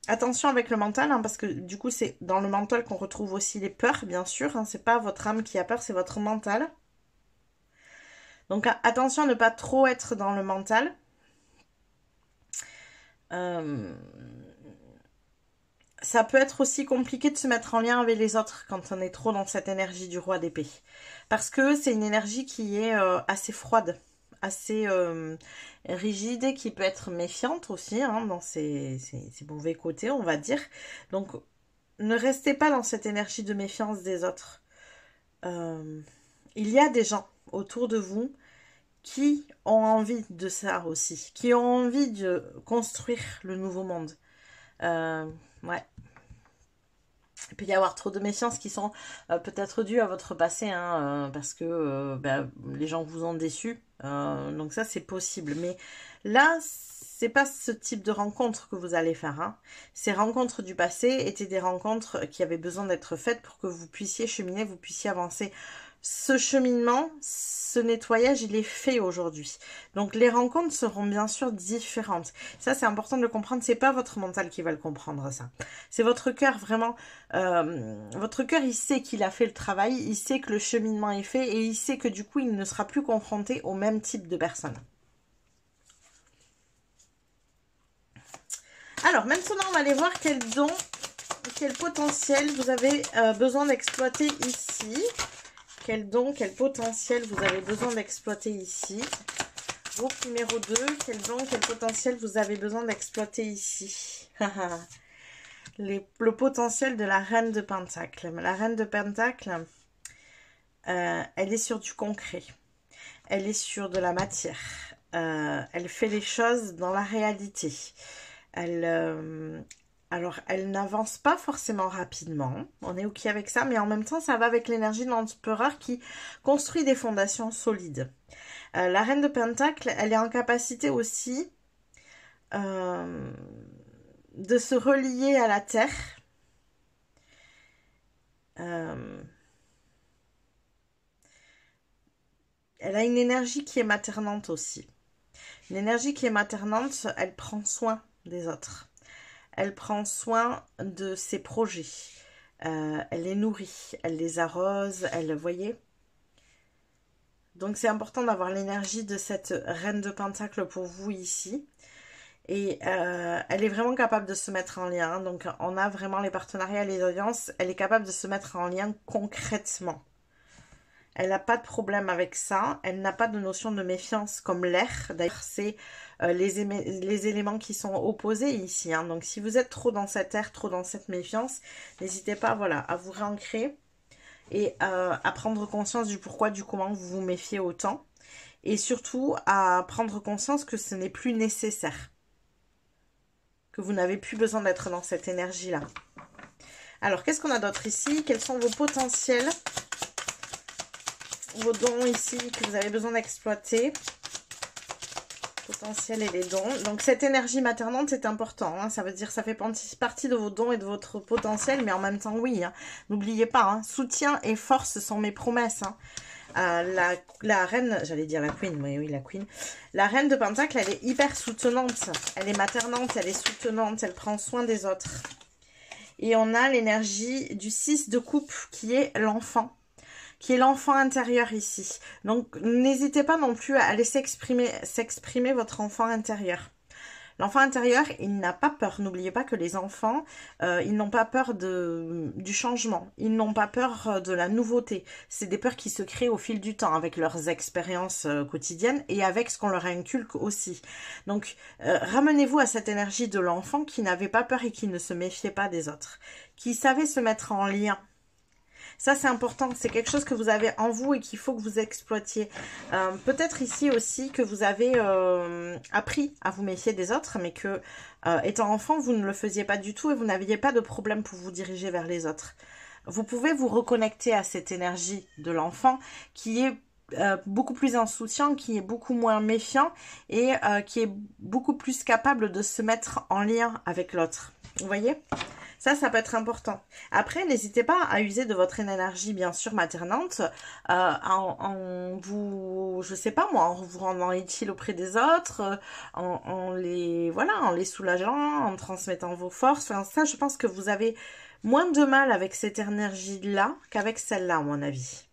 S1: Attention avec le mental, hein, parce que du coup c'est dans le mental qu'on retrouve aussi les peurs, bien sûr. Hein, c'est pas votre âme qui a peur, c'est votre mental. Donc attention à ne pas trop être dans le mental. Ça peut être aussi compliqué de se mettre en lien avec les autres quand on est trop dans cette énergie du roi d'épée. Parce que c'est une énergie qui est assez froide, assez rigide, qui peut être méfiante aussi, hein, dans ses mauvais côtés, on va dire. Donc, ne restez pas dans cette énergie de méfiance des autres. Il y a des gens autour de vous qui ont envie de ça aussi, qui ont envie de construire le nouveau monde. Ouais. Il peut y avoir trop de méfiance qui sont peut-être dues à votre passé, hein, parce que les gens vous ont déçu. Donc ça, c'est possible. Mais là, c'est pas ce type de rencontre que vous allez faire. Hein. Ces rencontres du passé étaient des rencontres qui avaient besoin d'être faites pour que vous puissiez cheminer, vous puissiez avancer. Ce cheminement, ce nettoyage, il est fait aujourd'hui. Donc les rencontres seront bien sûr différentes. Ça, c'est important de le comprendre. C'est pas votre mental qui va le comprendre, ça. C'est votre cœur, vraiment. Votre cœur, il sait qu'il a fait le travail. Il sait que le cheminement est fait. Et il sait que du coup, il ne sera plus confronté au même type de personnes. Alors, maintenant, on va aller voir quel don, quel potentiel vous avez besoin d'exploiter ici. Quel don, quel potentiel vous avez besoin d'exploiter ici. Groupe numéro 2, quel don, quel potentiel vous avez besoin d'exploiter ici. Le potentiel de la reine de Pentacle. La reine de Pentacle, elle est sur du concret. Elle est sur de la matière. Elle fait les choses dans la réalité. Alors, elle n'avance pas forcément rapidement, on est ok avec ça, mais en même temps, ça va avec l'énergie de l'empereur qui construit des fondations solides. La reine de Pentacle, elle est en capacité aussi de se relier à la terre. Elle a une énergie qui est maternante aussi. Une énergie qui est maternante, elle prend soin des autres. Elle prend soin de ses projets. Elle les nourrit, elle les arrose, vous voyez. Donc c'est important d'avoir l'énergie de cette reine de Pentacle pour vous ici. Et elle est vraiment capable de se mettre en lien. Donc on a vraiment les partenariats, les alliances. Elle est capable de se mettre en lien concrètement. Elle n'a pas de problème avec ça. Elle n'a pas de notion de méfiance comme l'air. D'ailleurs, c'est les éléments qui sont opposés ici. Hein. Donc, si vous êtes trop dans cet air, trop dans cette méfiance, n'hésitez pas à vous réancrer et à prendre conscience du pourquoi, du comment vous vous méfiez autant. Et surtout, à prendre conscience que ce n'est plus nécessaire. Que vous n'avez plus besoin d'être dans cette énergie-là. Alors, qu'est-ce qu'on a d'autre ici? Quels sont vos potentiels? Vos dons ici que vous avez besoin d'exploiter. Potentiel et les dons. Donc cette énergie maternante est important. Hein. Ça veut dire ça fait partie de vos dons et de votre potentiel. Mais en même temps, oui. Hein. N'oubliez pas, hein, soutien et force sont mes promesses. Hein. La reine, j'allais dire la queen. Oui, la queen. La reine de Pentacle, elle est hyper soutenante. Elle est maternante, elle est soutenante. Elle prend soin des autres. Et on a l'énergie du 6 de coupe qui est l'enfant. Qui est l'enfant intérieur ici. Donc, n'hésitez pas non plus à aller s'exprimer votre enfant intérieur. L'enfant intérieur, il n'a pas peur. N'oubliez pas que les enfants, ils n'ont pas peur du changement. Ils n'ont pas peur de la nouveauté. C'est des peurs qui se créent au fil du temps avec leurs expériences quotidiennes et avec ce qu'on leur inculque aussi. Donc, ramenez-vous à cette énergie de l'enfant qui n'avait pas peur et qui ne se méfiait pas des autres. Qui savait se mettre en lien. Ça, c'est important. C'est quelque chose que vous avez en vous et qu'il faut que vous exploitiez. Peut-être ici aussi que vous avez appris à vous méfier des autres, mais que, étant enfant, vous ne le faisiez pas du tout et vous n'aviez pas de problème pour vous diriger vers les autres. Vous pouvez vous reconnecter à cette énergie de l'enfant qui est beaucoup plus insouciant, qui est beaucoup moins méfiant et qui est beaucoup plus capable de se mettre en lien avec l'autre. Vous voyez ? Ça peut être important. Après, n'hésitez pas à user de votre énergie, bien sûr, maternante, en vous, je sais pas moi, en vous rendant utile auprès des autres, en les, voilà, en les soulageant, en transmettant vos forces. Enfin, ça, je pense que vous avez moins de mal avec cette énergie-là qu'avec celle-là, à mon avis.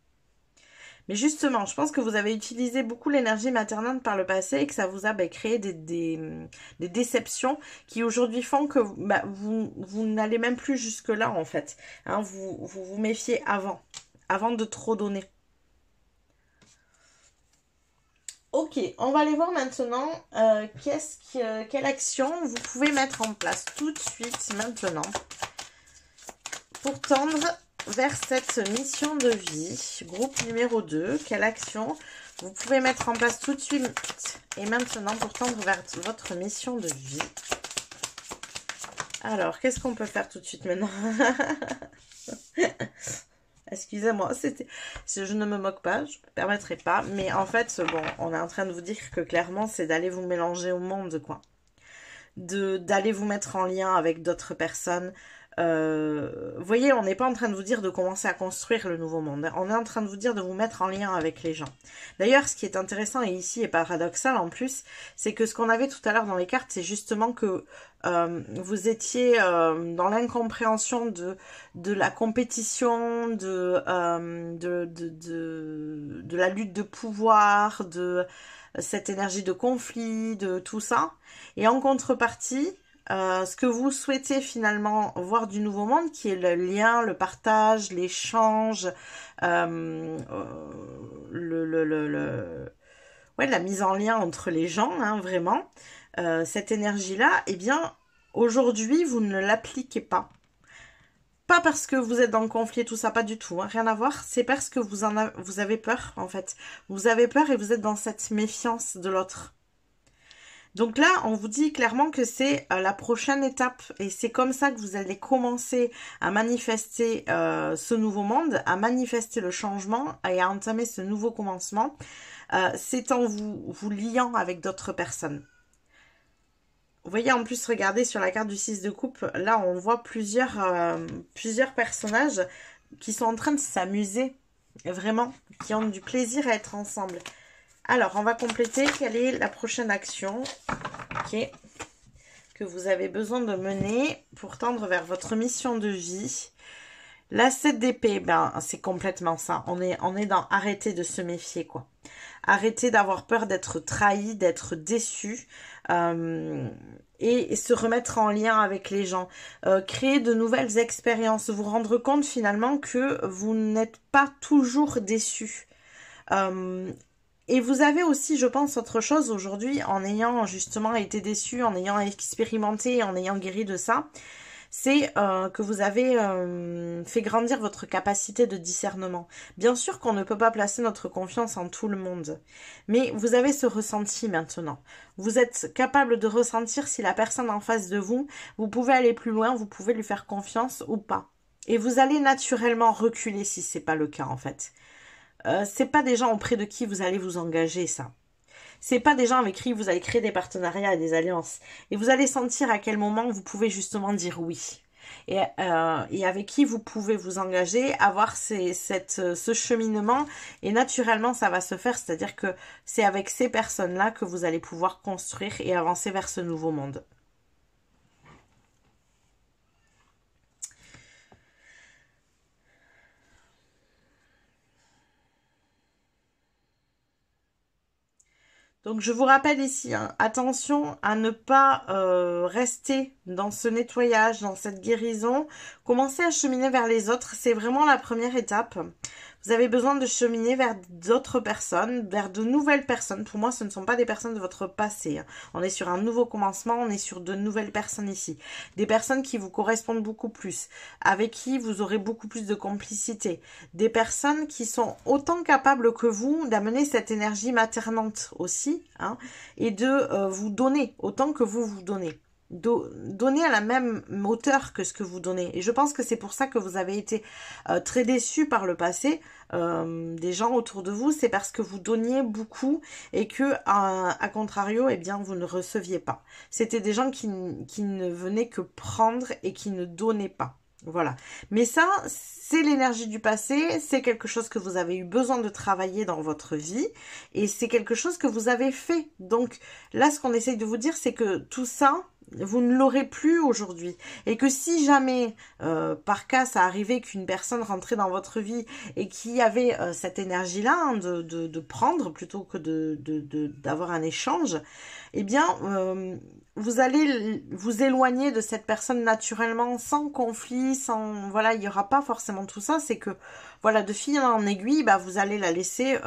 S1: Mais justement, je pense que vous avez utilisé beaucoup l'énergie maternelle par le passé et que ça vous a créé des déceptions qui aujourd'hui font que vous n'allez même plus jusque-là en fait. Hein, vous méfiez avant de trop donner. Ok, on va aller voir maintenant quelle action vous pouvez mettre en place tout de suite maintenant pour tendre vers cette mission de vie. Groupe numéro 2, quelle action vous pouvez mettre en place tout de suite et maintenant pour tendre vers votre mission de vie. Alors, qu'est-ce qu'on peut faire tout de suite maintenant? Excusez-moi, je ne me moque pas, je ne me permettrai pas, mais en fait, bon, on est en train de vous dire que clairement, c'est d'aller vous mélanger au monde, quoi. D'aller vous mettre en lien avec d'autres personnes. Vous voyez, on n'est pas en train de vous dire de commencer à construire le nouveau monde. On est en train de vous dire de vous mettre en lien avec les gens. D'ailleurs, ce qui est intéressant et ici est paradoxal en plus, c'est que ce qu'on avait tout à l'heure dans les cartes, c'est justement que vous étiez dans l'incompréhension de la compétition, de la lutte de pouvoir, de cette énergie de conflit, de tout ça. Et en contrepartie, ce que vous souhaitez finalement voir du nouveau monde, qui est le lien, le partage, l'échange, la mise en lien entre les gens, hein, vraiment, cette énergie-là, eh bien, aujourd'hui, vous ne l'appliquez pas. Pas parce que vous êtes dans le conflit et tout ça, pas du tout, hein, rien à voir. C'est parce que vous avez peur, en fait. Vous avez peur et vous êtes dans cette méfiance de l'autre. Donc là, on vous dit clairement que c'est la prochaine étape et c'est comme ça que vous allez commencer à manifester ce nouveau monde, à manifester le changement et à entamer ce nouveau commencement. C'est en vous liant avec d'autres personnes. Vous voyez, en plus, regardez sur la carte du 6 de coupe, là, on voit plusieurs personnages qui sont en train de s'amuser, vraiment, qui ont du plaisir à être ensemble. Alors, on va compléter. Quelle est la prochaine action que vous avez besoin de mener pour tendre vers votre mission de vie? La 7 d'épée, ben, c'est complètement ça. On est dans arrêter de se méfier, quoi. Arrêter d'avoir peur d'être trahi, d'être déçu. Et se remettre en lien avec les gens. Créer de nouvelles expériences. Vous rendre compte finalement que vous n'êtes pas toujours déçu. Et vous avez aussi, je pense, autre chose aujourd'hui, en ayant justement été déçu, en ayant expérimenté, en ayant guéri de ça, c'est que vous avez fait grandir votre capacité de discernement. Bien sûr qu'on ne peut pas placer notre confiance en tout le monde, mais vous avez ce ressenti maintenant. Vous êtes capable de ressentir si la personne en face de vous, vous pouvez aller plus loin, vous pouvez lui faire confiance ou pas. Et vous allez naturellement reculer si c'est pas le cas en fait. C'est pas des gens auprès de qui vous allez vous engager, ça. C'est pas des gens avec qui vous allez créer des partenariats et des alliances. Et vous allez sentir à quel moment vous pouvez justement dire oui. Et avec qui vous pouvez vous engager, avoir ce cheminement. Et naturellement, ça va se faire. C'est-à-dire que c'est avec ces personnes-là que vous allez pouvoir construire et avancer vers ce nouveau monde. Donc je vous rappelle ici, hein, attention à ne pas rester dans ce nettoyage, dans cette guérison. Commencez à cheminer vers les autres, c'est vraiment la première étape. Vous avez besoin de cheminer vers d'autres personnes, vers de nouvelles personnes. Pour moi, ce ne sont pas des personnes de votre passé. Hein. On est sur un nouveau commencement, on est sur de nouvelles personnes ici. Des personnes qui vous correspondent beaucoup plus, avec qui vous aurez beaucoup plus de complicité. Des personnes qui sont autant capables que vous d'amener cette énergie maternante aussi, hein, et de vous donner autant que vous vous donnez. donner à la même hauteur que ce que vous donnez. Et je pense que c'est pour ça que vous avez été très déçus par le passé des gens autour de vous. C'est parce que vous donniez beaucoup et que, à contrario, eh bien, vous ne receviez pas. C'était des gens qui ne venaient que prendre et qui ne donnaient pas. Voilà. Mais ça, c'est l'énergie du passé, c'est quelque chose que vous avez eu besoin de travailler dans votre vie et c'est quelque chose que vous avez fait. Donc là, ce qu'on essaye de vous dire, c'est que tout ça, vous ne l'aurez plus aujourd'hui. Et que si jamais, par cas, ça arrivait qu'une personne rentrait dans votre vie et qui avait cette énergie-là, hein, de prendre plutôt que d'avoir un échange, eh bien, vous allez vous éloigner de cette personne naturellement, sans conflit, sans... Voilà, il n'y aura pas forcément tout ça. C'est que, voilà, de fil en aiguille, bah, vous allez la laisser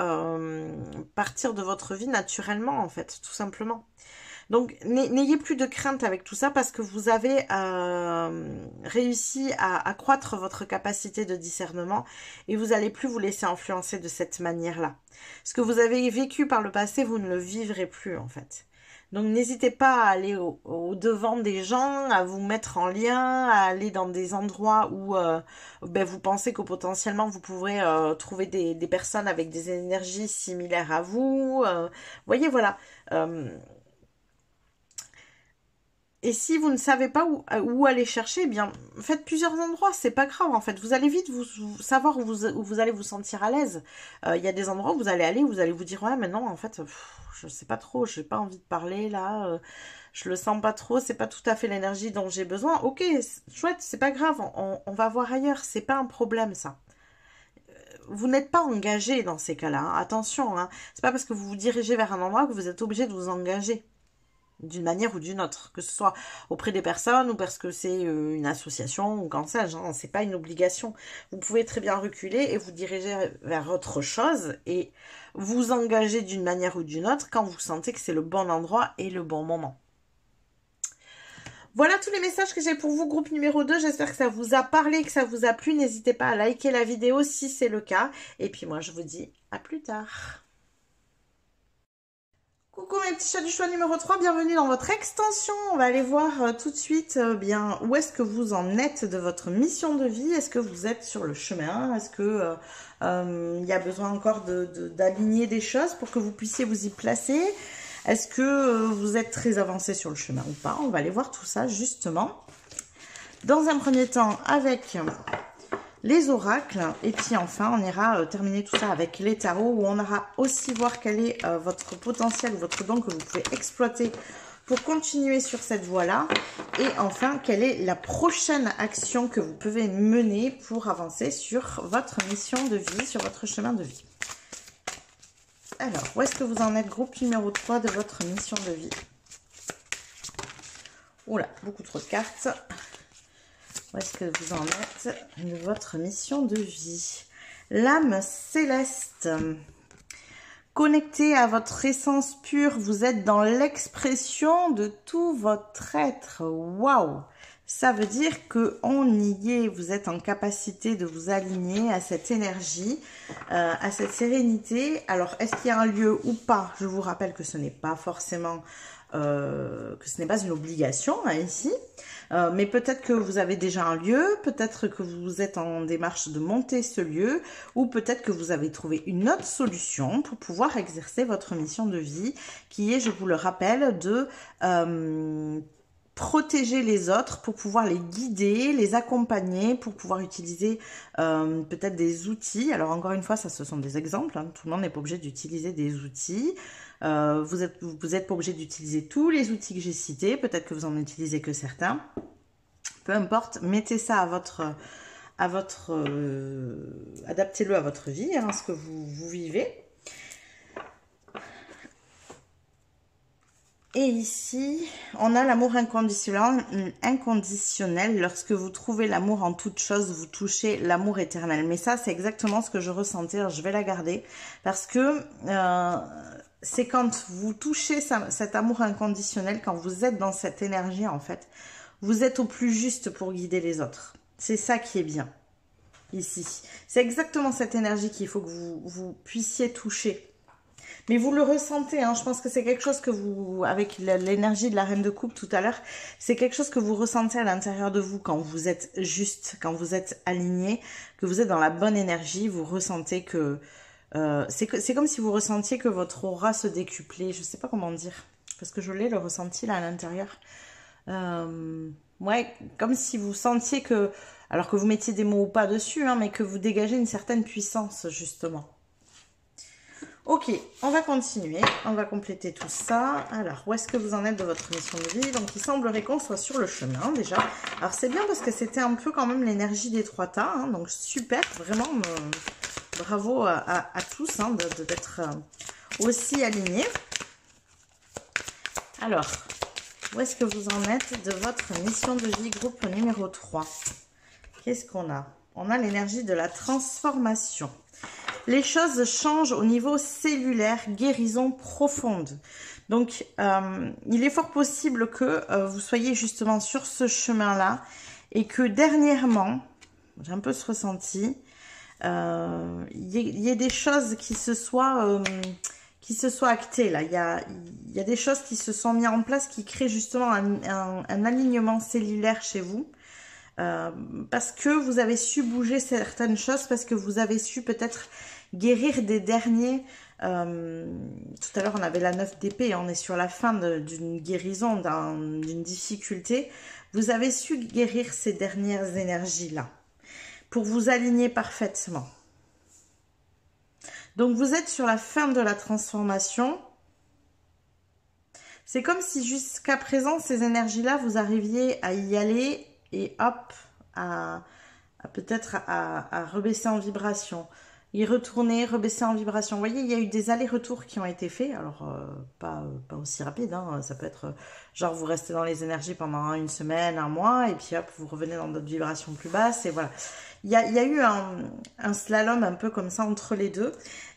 S1: partir de votre vie naturellement, en fait, tout simplement. Donc, n'ayez plus de crainte avec tout ça parce que vous avez réussi à accroître votre capacité de discernement et vous n'allez plus vous laisser influencer de cette manière-là. Ce que vous avez vécu par le passé, vous ne le vivrez plus en fait. Donc, n'hésitez pas à aller au devant des gens, à vous mettre en lien, à aller dans des endroits où ben, vous pensez que potentiellement vous pourrez trouver des personnes avec des énergies similaires à vous. Voyez, voilà. Et si vous ne savez pas où aller chercher, eh bien, faites plusieurs endroits, c'est pas grave en fait. Vous allez vite savoir où vous allez vous sentir à l'aise. Il y a des endroits où vous allez aller, où vous allez vous dire, ouais, mais non, en fait, je sais pas trop, j'ai pas envie de parler là, je le sens pas trop, c'est pas tout à fait l'énergie dont j'ai besoin. Ok, chouette, c'est pas grave, on va voir ailleurs, c'est pas un problème ça. Vous n'êtes pas engagé dans ces cas-là, hein. Attention, hein. C'est pas parce que vous vous dirigez vers un endroit que vous êtes obligé de vous engager d'une manière ou d'une autre, que ce soit auprès des personnes ou parce que c'est une association ou qu'en sais-je, hein, c'est pas une obligation. Vous pouvez très bien reculer et vous diriger vers autre chose et vous engager d'une manière ou d'une autre quand vous sentez que c'est le bon endroit et le bon moment. Voilà tous les messages que j'ai pour vous, groupe numéro 2. J'espère que ça vous a parlé, que ça vous a plu. N'hésitez pas à liker la vidéo si c'est le cas. Et puis moi, je vous dis à plus tard. Coucou mes petits chats du choix numéro 3, bienvenue dans votre extension. On va aller voir tout de suite bien où est-ce que vous en êtes de votre mission de vie. Est-ce que vous êtes sur le chemin? Est-ce que y a besoin encore d'aligner des choses pour que vous puissiez vous y placer? Est-ce que vous êtes très avancé sur le chemin ou pas? On va aller voir tout ça justement. Dans un premier temps avec les oracles, et puis enfin on ira terminer tout ça avec les tarots où on ira aussi voir quel est votre potentiel, votre don que vous pouvez exploiter pour continuer sur cette voie-là, et enfin quelle est la prochaine action que vous pouvez mener pour avancer sur votre mission de vie, sur votre chemin de vie. Alors, où est-ce que vous en êtes, groupe numéro 3 de votre mission de vie? Oula, beaucoup trop de cartes. Où est-ce que vous en êtes de votre mission de vie? L'âme céleste. Connecté à votre essence pure, vous êtes dans l'expression de tout votre être. Waouh! Ça veut dire qu'on y est, vous êtes en capacité de vous aligner à cette énergie, à cette sérénité. Alors, est-ce qu'il y a un lieu ou pas? Je vous rappelle que ce n'est pas forcément... que ce n'est pas une obligation hein, ici, mais peut-être que vous avez déjà un lieu, peut-être que vous êtes en démarche de monter ce lieu, ou peut-être que vous avez trouvé une autre solution pour pouvoir exercer votre mission de vie, qui est, je vous le rappelle, de protéger les autres pour pouvoir les guider, les accompagner, pour pouvoir utiliser peut-être des outils. Alors encore une fois, ça ce sont des exemples, hein. Tout le monde n'est pas obligé d'utiliser des outils. Vous êtes pas obligé d'utiliser tous les outils que j'ai cités, peut-être que vous en utilisez que certains. Peu importe, mettez ça adaptez-le à votre vie, hein, ce que vous vivez. Et ici, on a l'amour inconditionnel. Lorsque vous trouvez l'amour en toute chose, vous touchez l'amour éternel. Mais ça, c'est exactement ce que je ressentais. Alors, je vais la garder parce que c'est quand vous touchez cet amour inconditionnel, quand vous êtes dans cette énergie, en fait, vous êtes au plus juste pour guider les autres. C'est ça qui est bien ici. C'est exactement cette énergie qu'il faut que vous puissiez toucher. Mais vous le ressentez, hein, je pense que c'est quelque chose que vous, avec l'énergie de la Reine de Coupe tout à l'heure, c'est quelque chose que vous ressentez à l'intérieur de vous quand vous êtes juste, quand vous êtes aligné, que vous êtes dans la bonne énergie, vous ressentez que... c'est comme si vous ressentiez que votre aura se décuplait, je sais pas comment dire, parce que je l'ai le ressenti là à l'intérieur. Ouais, comme si vous sentiez que, alors que vous mettiez des mots ou pas dessus, hein, mais que vous dégagez une certaine puissance justement. Ok, on va continuer, on va compléter tout ça. Alors, où est-ce que vous en êtes de votre mission de vie? Donc, il semblerait qu'on soit sur le chemin déjà. Alors, c'est bien parce que c'était un peu quand même l'énergie des trois tas, hein, donc super, vraiment, bravo à tous hein, d'être aussi alignés. Alors, où est-ce que vous en êtes de votre mission de vie groupe numéro 3? Qu'est-ce qu'on a? On a l'énergie de la transformation. Les choses changent au niveau cellulaire, guérison profonde. Donc, il est fort possible que vous soyez justement sur ce chemin-là et que dernièrement, j'ai un peu ce ressenti, il y ait des choses qui se soient actées là. Il y a des choses qui se sont mises en place qui créent justement un alignement cellulaire chez vous. Parce que vous avez su bouger certaines choses, parce que vous avez su peut-être guérir des derniers. Tout à l'heure, on avait la 9 d'épée, on est sur la fin d'une guérison, d'une difficulté. Vous avez su guérir ces dernières énergies-là pour vous aligner parfaitement. Donc, vous êtes sur la fin de la transformation. C'est comme si jusqu'à présent, ces énergies-là, vous arriviez à y aller et hop, peut-être à rebaisser en vibration. Y retourner, rebaisser en vibration. Vous voyez, il y a eu des allers-retours qui ont été faits. Alors, pas aussi rapide. Hein. Ça peut être, genre, vous restez dans les énergies pendant une semaine, un mois, et puis hop, vous revenez dans d'autres vibrations plus basses. Et voilà. Il y a eu un slalom un peu comme ça entre les deux.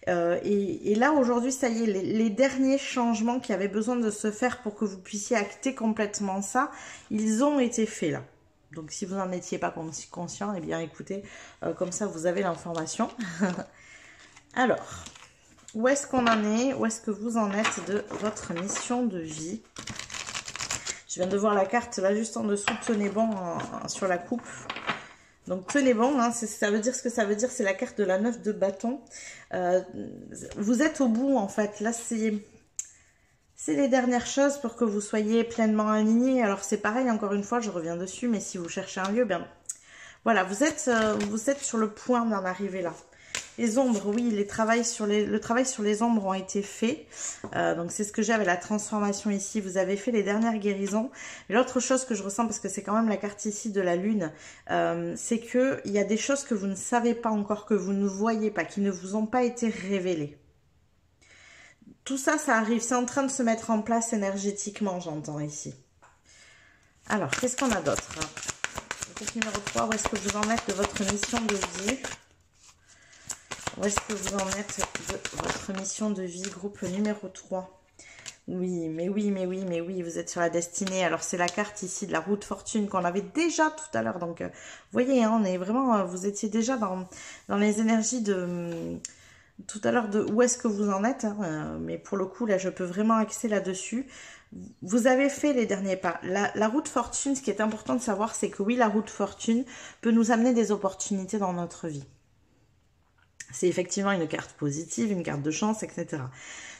S1: Et là, aujourd'hui, ça y est, les derniers changements qui avaient besoin de se faire pour que vous puissiez acter complètement ça, ils ont été faits là. Donc, si vous n'en étiez pas conscient, eh bien, écoutez, comme ça, vous avez l'information. Alors, où est-ce qu'on en est? Où est-ce que vous en êtes de votre mission de vie? Je viens de voir la carte, là, juste en dessous, tenez bon sur la coupe. Donc, tenez bon, hein, ça veut dire ce que ça veut dire, c'est la carte de la 9 de bâton. Vous êtes au bout, en fait. Là, c'est les dernières choses pour que vous soyez pleinement aligné. Alors, c'est pareil, encore une fois, je reviens dessus, mais si vous cherchez un lieu, bien, voilà, vous êtes sur le point d'en arriver là. Les ombres, oui, le travail sur les ombres ont été faits. Donc, c'est ce que j'ai avec la transformation ici. Vous avez fait les dernières guérisons. Et l'autre chose que je ressens, parce que c'est quand même la carte ici de la lune, c'est qu'il y a des choses que vous ne savez pas encore, que vous ne voyez pas, qui ne vous ont pas été révélées. Tout ça, ça arrive. C'est en train de se mettre en place énergétiquement, j'entends ici. Alors, qu'est-ce qu'on a d'autre? Groupe numéro 3, où est-ce que vous en êtes de votre mission de vie? Où est-ce que vous en êtes de votre mission de vie, groupe numéro 3? Oui, mais oui, mais oui, mais oui, vous êtes sur la destinée. Alors, c'est la carte ici de la roue de fortune qu'on avait déjà tout à l'heure. Donc, vous voyez, hein, on est vraiment, vous étiez déjà dans les énergies de... Tout à l'heure, de où est-ce que vous en êtes, hein, mais pour le coup, là, je peux vraiment axer là-dessus. Vous avez fait les derniers pas. La roue de fortune, ce qui est important de savoir, c'est que oui, la roue de fortune peut nous amener des opportunités dans notre vie. C'est effectivement une carte positive, une carte de chance, etc.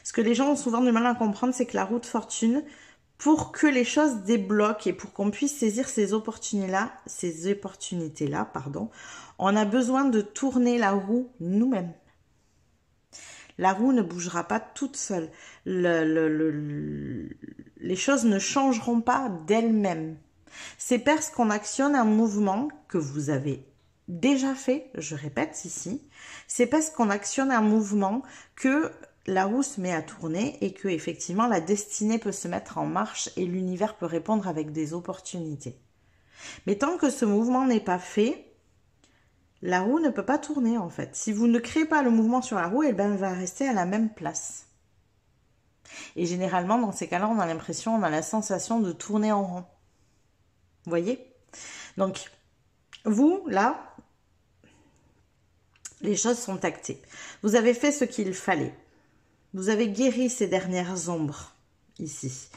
S1: Ce que les gens ont souvent du mal à comprendre, c'est que la roue de fortune, pour que les choses débloquent et pour qu'on puisse saisir ces opportunités-là, on a besoin de tourner la roue nous-mêmes. La roue ne bougera pas toute seule. Les choses ne changeront pas d'elles-mêmes. C'est parce qu'on actionne un mouvement que vous avez déjà fait, je répète ici, c'est parce qu'on actionne un mouvement que la roue se met à tourner et que effectivement la destinée peut se mettre en marche et l'univers peut répondre avec des opportunités. Mais tant que ce mouvement n'est pas fait, la roue ne peut pas tourner en fait. Si vous ne créez pas le mouvement sur la roue, elle va rester à la même place. Et généralement, dans ces cas-là, on a l'impression, on a la sensation de tourner en rond. Vous voyez? Donc, vous, là, les choses sont actées. Vous avez fait ce qu'il fallait. Vous avez guéri ces dernières ombres ici.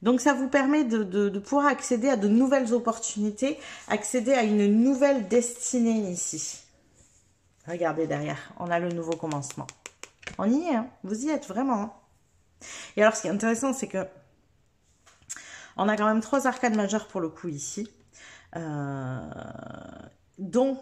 S1: Donc ça vous permet de pouvoir accéder à de nouvelles opportunités, accéder à une nouvelle destinée ici. Regardez derrière, on a le nouveau commencement. On y est, hein, vous y êtes vraiment. Hein. Et alors ce qui est intéressant, c'est que on a quand même 3 arcanes majeures pour le coup ici, dont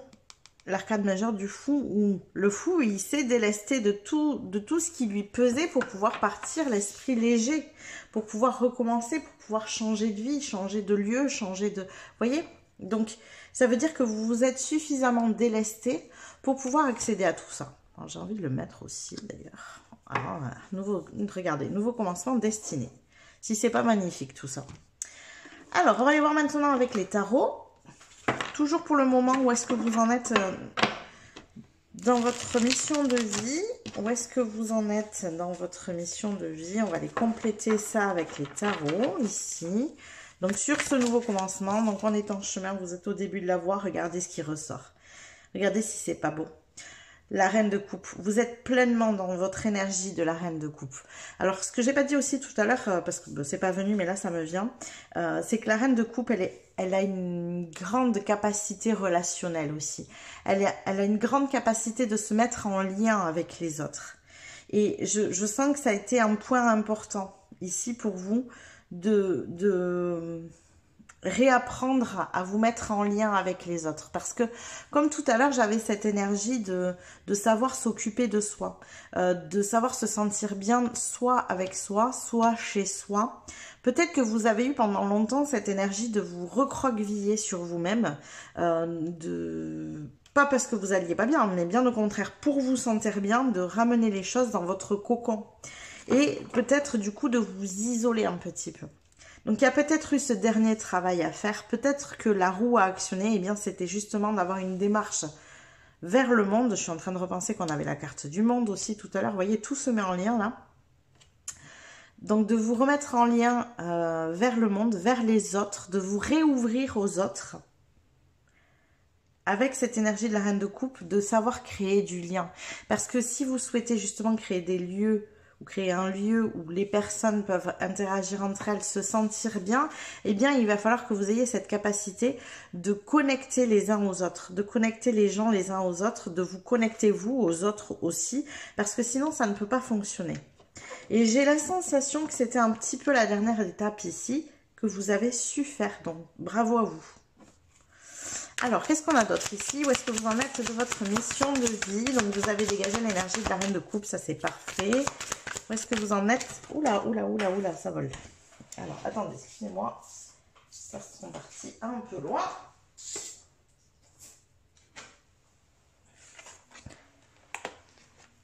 S1: l'arcade majeure du fou, où le fou, il s'est délesté de tout ce qui lui pesait pour pouvoir partir l'esprit léger, pour pouvoir recommencer, pour pouvoir changer de vie, changer de lieu, changer de... Vous voyez? Donc, ça veut dire que vous vous êtes suffisamment délesté pour pouvoir accéder à tout ça. J'ai envie de le mettre aussi, d'ailleurs. Alors, regardez, nouveau commencement, destinée. Si c'est pas magnifique, tout ça. Alors, on va aller voir maintenant avec les tarots. Toujours pour le moment, où est-ce que vous en êtes dans votre mission de vie? Où est-ce que vous en êtes dans votre mission de vie? On va aller compléter ça avec les tarots, ici. Donc, sur ce nouveau commencement, donc on est en chemin, vous êtes au début de la voie, regardez ce qui ressort. Regardez si c'est pas beau. La reine de coupe, vous êtes pleinement dans votre énergie de la reine de coupe. Alors, ce que j'ai pas dit aussi tout à l'heure, parce que c'est pas venu, mais là ça me vient, c'est que la reine de coupe, elle a une grande capacité relationnelle aussi. Elle a une grande capacité de se mettre en lien avec les autres. Et je sens que ça a été un point important ici pour vous de réapprendre à vous mettre en lien avec les autres. Parce que, comme tout à l'heure, j'avais cette énergie de savoir s'occuper de soi, de savoir se sentir bien, soit avec soi, soit chez soi. Peut-être que vous avez eu pendant longtemps cette énergie de vous recroqueviller sur vous-même, pas parce que vous alliez pas bien, mais bien au contraire, pour vous sentir bien, de ramener les choses dans votre cocon. Et peut-être du coup de vous isoler un petit peu. Donc, il y a peut-être eu ce dernier travail à faire. Peut-être que la roue à actionner, eh bien, c'était justement d'avoir une démarche vers le monde. Je suis en train de repenser qu'on avait la carte du monde aussi tout à l'heure. Vous voyez, tout se met en lien là. Donc, de vous remettre en lien vers le monde, vers les autres, de vous réouvrir aux autres. Avec cette énergie de la reine de coupe, de savoir créer du lien. Parce que si vous souhaitez justement créer des lieux, ou créer un lieu où les personnes peuvent interagir entre elles, se sentir bien, eh bien, il va falloir que vous ayez cette capacité de connecter les uns aux autres, de connecter les gens les uns aux autres, de vous connecter vous aux autres aussi, parce que sinon, ça ne peut pas fonctionner. Et j'ai la sensation que c'était un petit peu la dernière étape ici, que vous avez su faire, donc bravo à vous. Alors, qu'est-ce qu'on a d'autre ici? Où est-ce que vous en êtes de votre mission de vie? Donc, vous avez dégagé l'énergie de la reine de coupe, ça c'est parfait. Où est-ce que vous en êtes? Oula, oula, oula, oula, ça vole. Alors, attendez, excusez-moi. Ça sont partis un peu loin.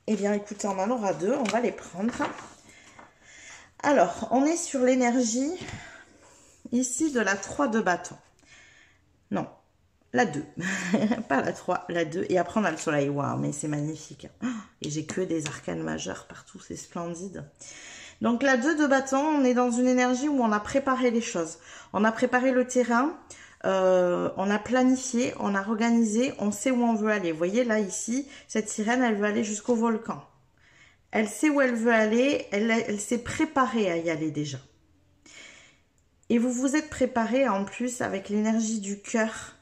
S1: Eh bien, écoutez, on en aura 2, on va les prendre. Alors, on est sur l'énergie ici de la 3 de bâton. Non. La 2, pas la 3, la 2. Et après, on a le soleil. Waouh, mais c'est magnifique. Et j'ai que des arcanes majeures partout, c'est splendide. Donc, la 2 de bâton, on est dans une énergie où on a préparé les choses. On a préparé le terrain, on a planifié, on a organisé, on sait où on veut aller. Vous voyez, là, ici, cette sirène, elle veut aller jusqu'au volcan. Elle sait où elle veut aller, elle s'est préparée à y aller déjà. Et vous vous êtes préparé en plus avec l'énergie du cœur,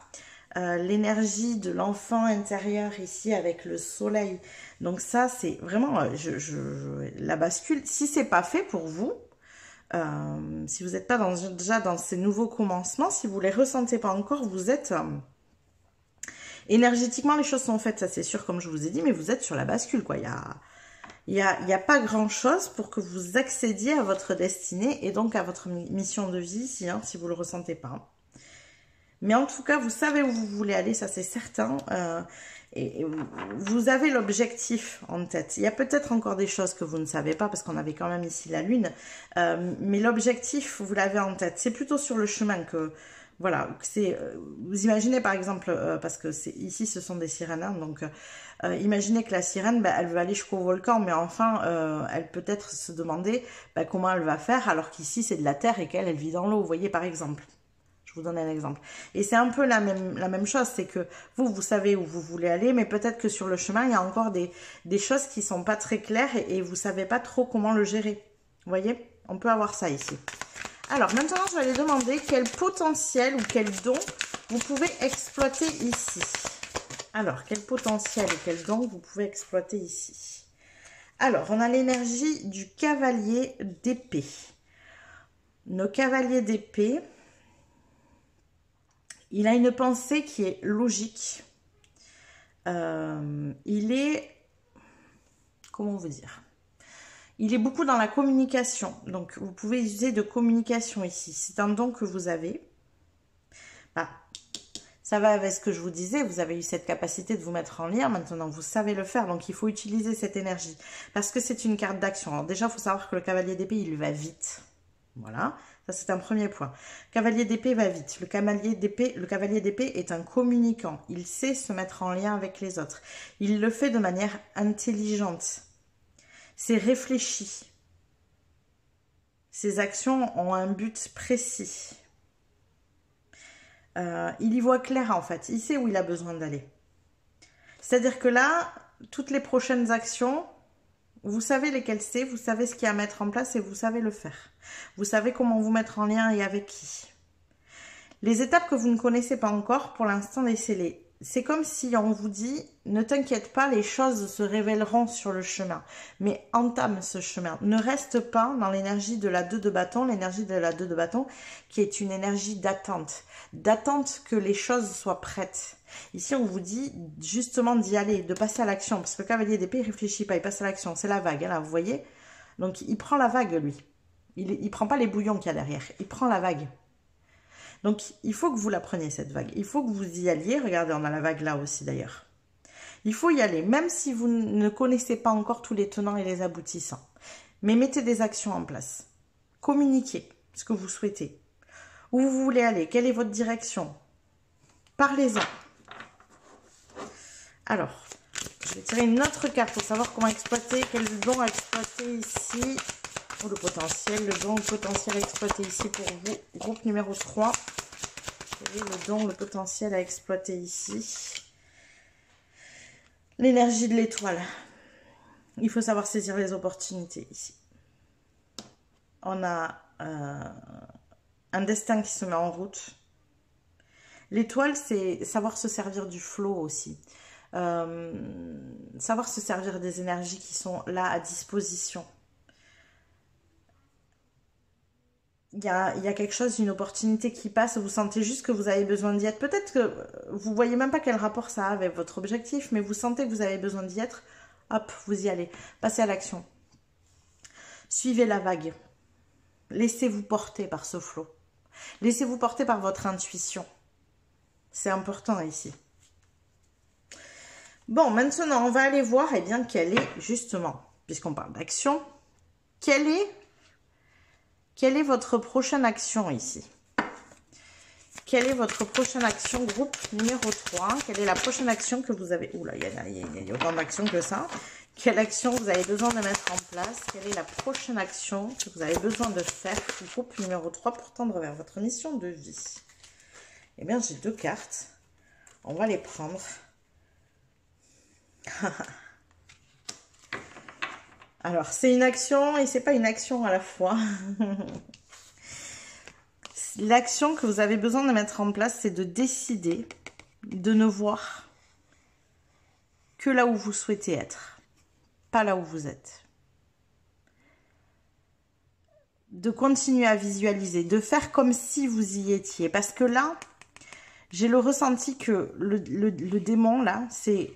S1: l'énergie de l'enfant intérieur ici avec le soleil. Donc ça, c'est vraiment la bascule. Si c'est pas fait pour vous, si vous n'êtes pas déjà dans ces nouveaux commencements, si vous les ressentez pas encore, vous êtes... énergétiquement, les choses sont faites, ça c'est sûr, comme je vous ai dit, mais vous êtes sur la bascule, quoi. Il y a pas grand-chose pour que vous accédiez à votre destinée et donc à votre mission de vie, si vous ne le ressentez pas. Mais en tout cas, vous savez où vous voulez aller, ça c'est certain. Et vous avez l'objectif en tête. Il y a peut-être encore des choses que vous ne savez pas, parce qu'on avait quand même ici la lune. Mais l'objectif, vous l'avez en tête. C'est plutôt sur le chemin que... Voilà, vous imaginez par exemple, parce que ici ce sont des sirènes, hein, donc imaginez que la sirène, elle veut aller jusqu'au volcan, mais enfin, elle peut être se demander comment elle va faire, alors qu'ici c'est de la terre et qu'elle vit dans l'eau, vous voyez par exemple. Je vous donne un exemple. Et c'est un peu la même chose, c'est que vous savez où vous voulez aller, mais peut-être que sur le chemin, il y a encore des choses qui sont pas très claires et vous savez pas trop comment le gérer. Vous voyez? On peut avoir ça ici. Alors, maintenant, je vais aller demander quel potentiel ou quel don vous pouvez exploiter ici. Alors, quel potentiel et quel don vous pouvez exploiter ici? Alors, on a l'énergie du cavalier d'épée. Nos cavaliers d'épée, il a une pensée qui est logique. Il est, comment vous dire? Il est beaucoup dans la communication. Donc, vous pouvez user de communication ici. C'est un don que vous avez. Bah, ça va avec ce que je vous disais. Vous avez eu cette capacité de vous mettre en lien. Maintenant, vous savez le faire. Donc, il faut utiliser cette énergie. Parce que c'est une carte d'action. Alors, déjà, il faut savoir que le cavalier d'épée, il va vite. Voilà. Ça, c'est un premier point. Cavalier d'épée va vite. Le cavalier d'épée est un communicant. Il sait se mettre en lien avec les autres. Il le fait de manière intelligente. C'est réfléchi. Ses actions ont un but précis. Il y voit clair en fait. Il sait où il a besoin d'aller. C'est-à-dire que là, toutes les prochaines actions, vous savez lesquelles c'est, vous savez ce qu'il y a à mettre en place et vous savez le faire. Vous savez comment vous mettre en lien et avec qui. Les étapes que vous ne connaissez pas encore, pour l'instant, laissez-les. C'est comme si on vous dit, ne t'inquiète pas, les choses se révéleront sur le chemin. Mais entame ce chemin. Ne reste pas dans l'énergie de la 2 de bâton, l'énergie de la 2 de bâton qui est une énergie d'attente. D'attente que les choses soient prêtes. Ici, on vous dit justement d'y aller, de passer à l'action. Parce que le cavalier d'épée, il réfléchit pas, il passe à l'action. C'est la vague, hein, là, vous voyez? Donc, il prend la vague, lui. Il prend pas les bouillons qu'il y a derrière. Il prend la vague. Donc, il faut que vous la preniez, cette vague. Il faut que vous y alliez. Regardez, on a la vague là aussi, d'ailleurs. Il faut y aller, même si vous ne connaissez pas encore tous les tenants et les aboutissants. Mais mettez des actions en place. Communiquez ce que vous souhaitez. Où vous voulez aller? Quelle est votre direction? Parlez-en. Alors, je vais tirer une autre carte pour savoir comment exploiter, quel don exploiter ici. Ou le potentiel, le don, le potentiel à exploiter ici pour vous. Groupe numéro 3. Quel est le don, le potentiel à exploiter ici? L'énergie de l'étoile. Il faut savoir saisir les opportunités ici. On a un destin qui se met en route. L'étoile, c'est savoir se servir du flow aussi. Savoir se servir des énergies qui sont là à disposition. Il y a quelque chose, une opportunité qui passe, vous sentez juste que vous avez besoin d'y être. Peut-être que vous ne voyez même pas quel rapport ça a avec votre objectif, mais vous sentez que vous avez besoin d'y être. Hop, vous y allez. Passez à l'action. Suivez la vague. Laissez-vous porter par ce flot. Laissez-vous porter par votre intuition. C'est important ici. Bon, maintenant, on va aller voir eh bien, quelle est, justement, puisqu'on parle d'action, quelle est votre prochaine action ici? Quelle est votre prochaine action, groupe numéro 3? Quelle est la prochaine action que vous avez... Oula, il y a autant d'actions que ça. Quelle action vous avez besoin de mettre en place? Quelle est la prochaine action que vous avez besoin de faire, groupe numéro 3, pour tendre vers votre mission de vie? Eh bien, j'ai 2 cartes. On va les prendre. Alors, c'est une action et c'est pas une action à la fois. L'action que vous avez besoin de mettre en place, c'est de décider de ne voir que là où vous souhaitez être, pas là où vous êtes. De continuer à visualiser, de faire comme si vous y étiez. Parce que là, j'ai le ressenti que le démon, là, c'est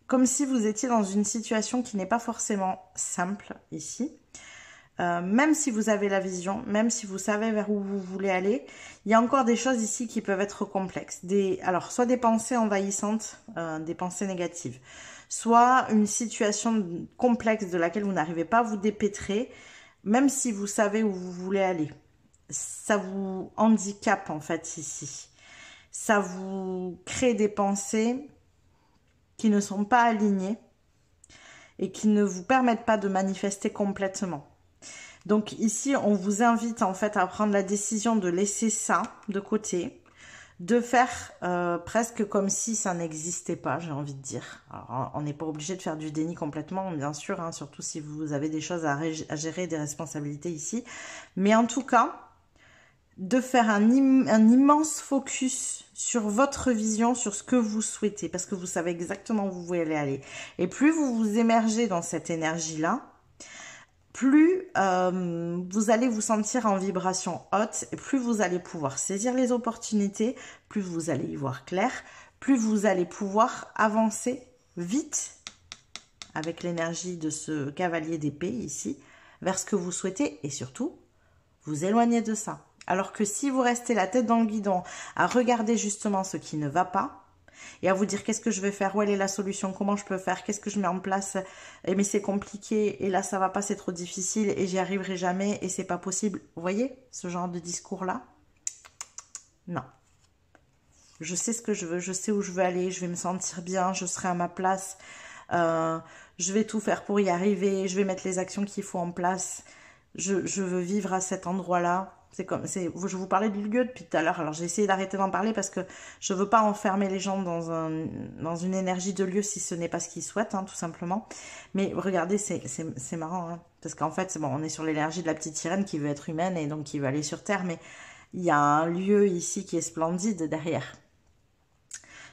S1: comme si vous étiez dans une situation qui n'est pas forcément simple ici. Même si vous avez la vision, même si vous savez vers où vous voulez aller, il y a encore des choses ici qui peuvent être complexes. Alors, soit des pensées envahissantes, des pensées négatives, soit une situation complexe de laquelle vous n'arrivez pas à vous dépêtrer, même si vous savez où vous voulez aller. Ça vous handicape en fait ici. Ça vous crée des pensées qui ne sont pas alignées et qui ne vous permettent pas de manifester complètement. Donc ici, on vous invite en fait à prendre la décision de laisser ça de côté, de faire presque comme si ça n'existait pas, j'ai envie de dire. Alors, on n'est pas obligé de faire du déni complètement, bien sûr, hein, surtout si vous avez des choses à gérer, des responsabilités ici. Mais en tout cas, de faire un immense focus sur votre vision, sur ce que vous souhaitez, parce que vous savez exactement où vous voulez aller. Et plus vous vous émergez dans cette énergie-là, plus vous allez vous sentir en vibration haute, et plus vous allez pouvoir saisir les opportunités, plus vous allez y voir clair, plus vous allez pouvoir avancer vite avec l'énergie de ce cavalier d'épée ici, vers ce que vous souhaitez, et surtout, vous éloigner de ça. Alors que si vous restez la tête dans le guidon à regarder justement ce qui ne va pas et à vous dire qu'est-ce que je vais faire, où elle est la solution, comment je peux faire, qu'est-ce que je mets en place, mais c'est compliqué et là ça va pas, c'est trop difficile et j'y arriverai jamais et c'est pas possible. Vous voyez ce genre de discours-là? Non. Je sais ce que je veux, je sais où je veux aller, je vais me sentir bien, je serai à ma place, je vais tout faire pour y arriver, je vais mettre les actions qu'il faut en place, je veux vivre à cet endroit-là. Je vous parlais du lieu depuis tout à l'heure, alors j'ai essayé d'arrêter d'en parler parce que je veux pas enfermer les gens dans une énergie de lieu si ce n'est pas ce qu'ils souhaitent, hein, tout simplement. Mais regardez, c'est marrant, hein, parce qu'en fait, bon, on est sur l'énergie de la petite sirène qui veut être humaine et donc qui veut aller sur Terre, mais il y a un lieu ici qui est splendide derrière.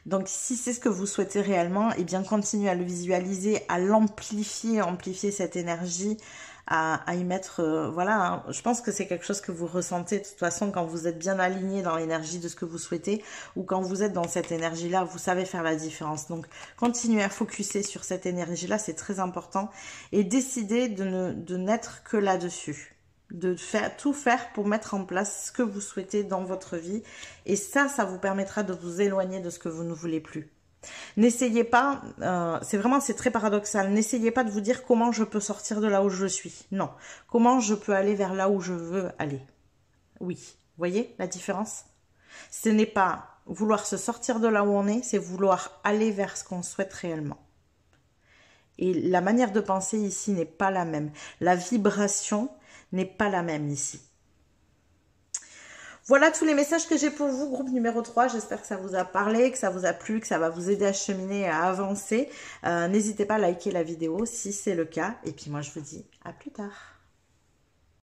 S1: Donc, si c'est ce que vous souhaitez réellement, eh bien, continuez à le visualiser, à l'amplifier, amplifier cette énergie, à y mettre, voilà, hein. Je pense que c'est quelque chose que vous ressentez de toute façon quand vous êtes bien aligné dans l'énergie de ce que vous souhaitez ou quand vous êtes dans cette énergie-là, vous savez faire la différence. Donc, continuez à focuser sur cette énergie-là, c'est très important et décidez de n'être que là-dessus. De tout faire pour mettre en place ce que vous souhaitez dans votre vie. Et ça vous permettra de vous éloigner de ce que vous ne voulez plus. N'essayez pas, c'est très paradoxal, n'essayez pas de vous dire comment je peux sortir de là où je suis. Non, comment je peux aller vers là où je veux aller. Oui, voyez la différence? Ce n'est pas vouloir se sortir de là où on est, c'est vouloir aller vers ce qu'on souhaite réellement. Et la manière de penser ici n'est pas la même. La vibration n'est pas la même ici. Voilà tous les messages que j'ai pour vous, groupe numéro 3. J'espère que ça vous a parlé, que ça vous a plu, que ça va vous aider à cheminer et à avancer. N'hésitez pas à liker la vidéo si c'est le cas. Et puis moi, je vous dis à plus tard.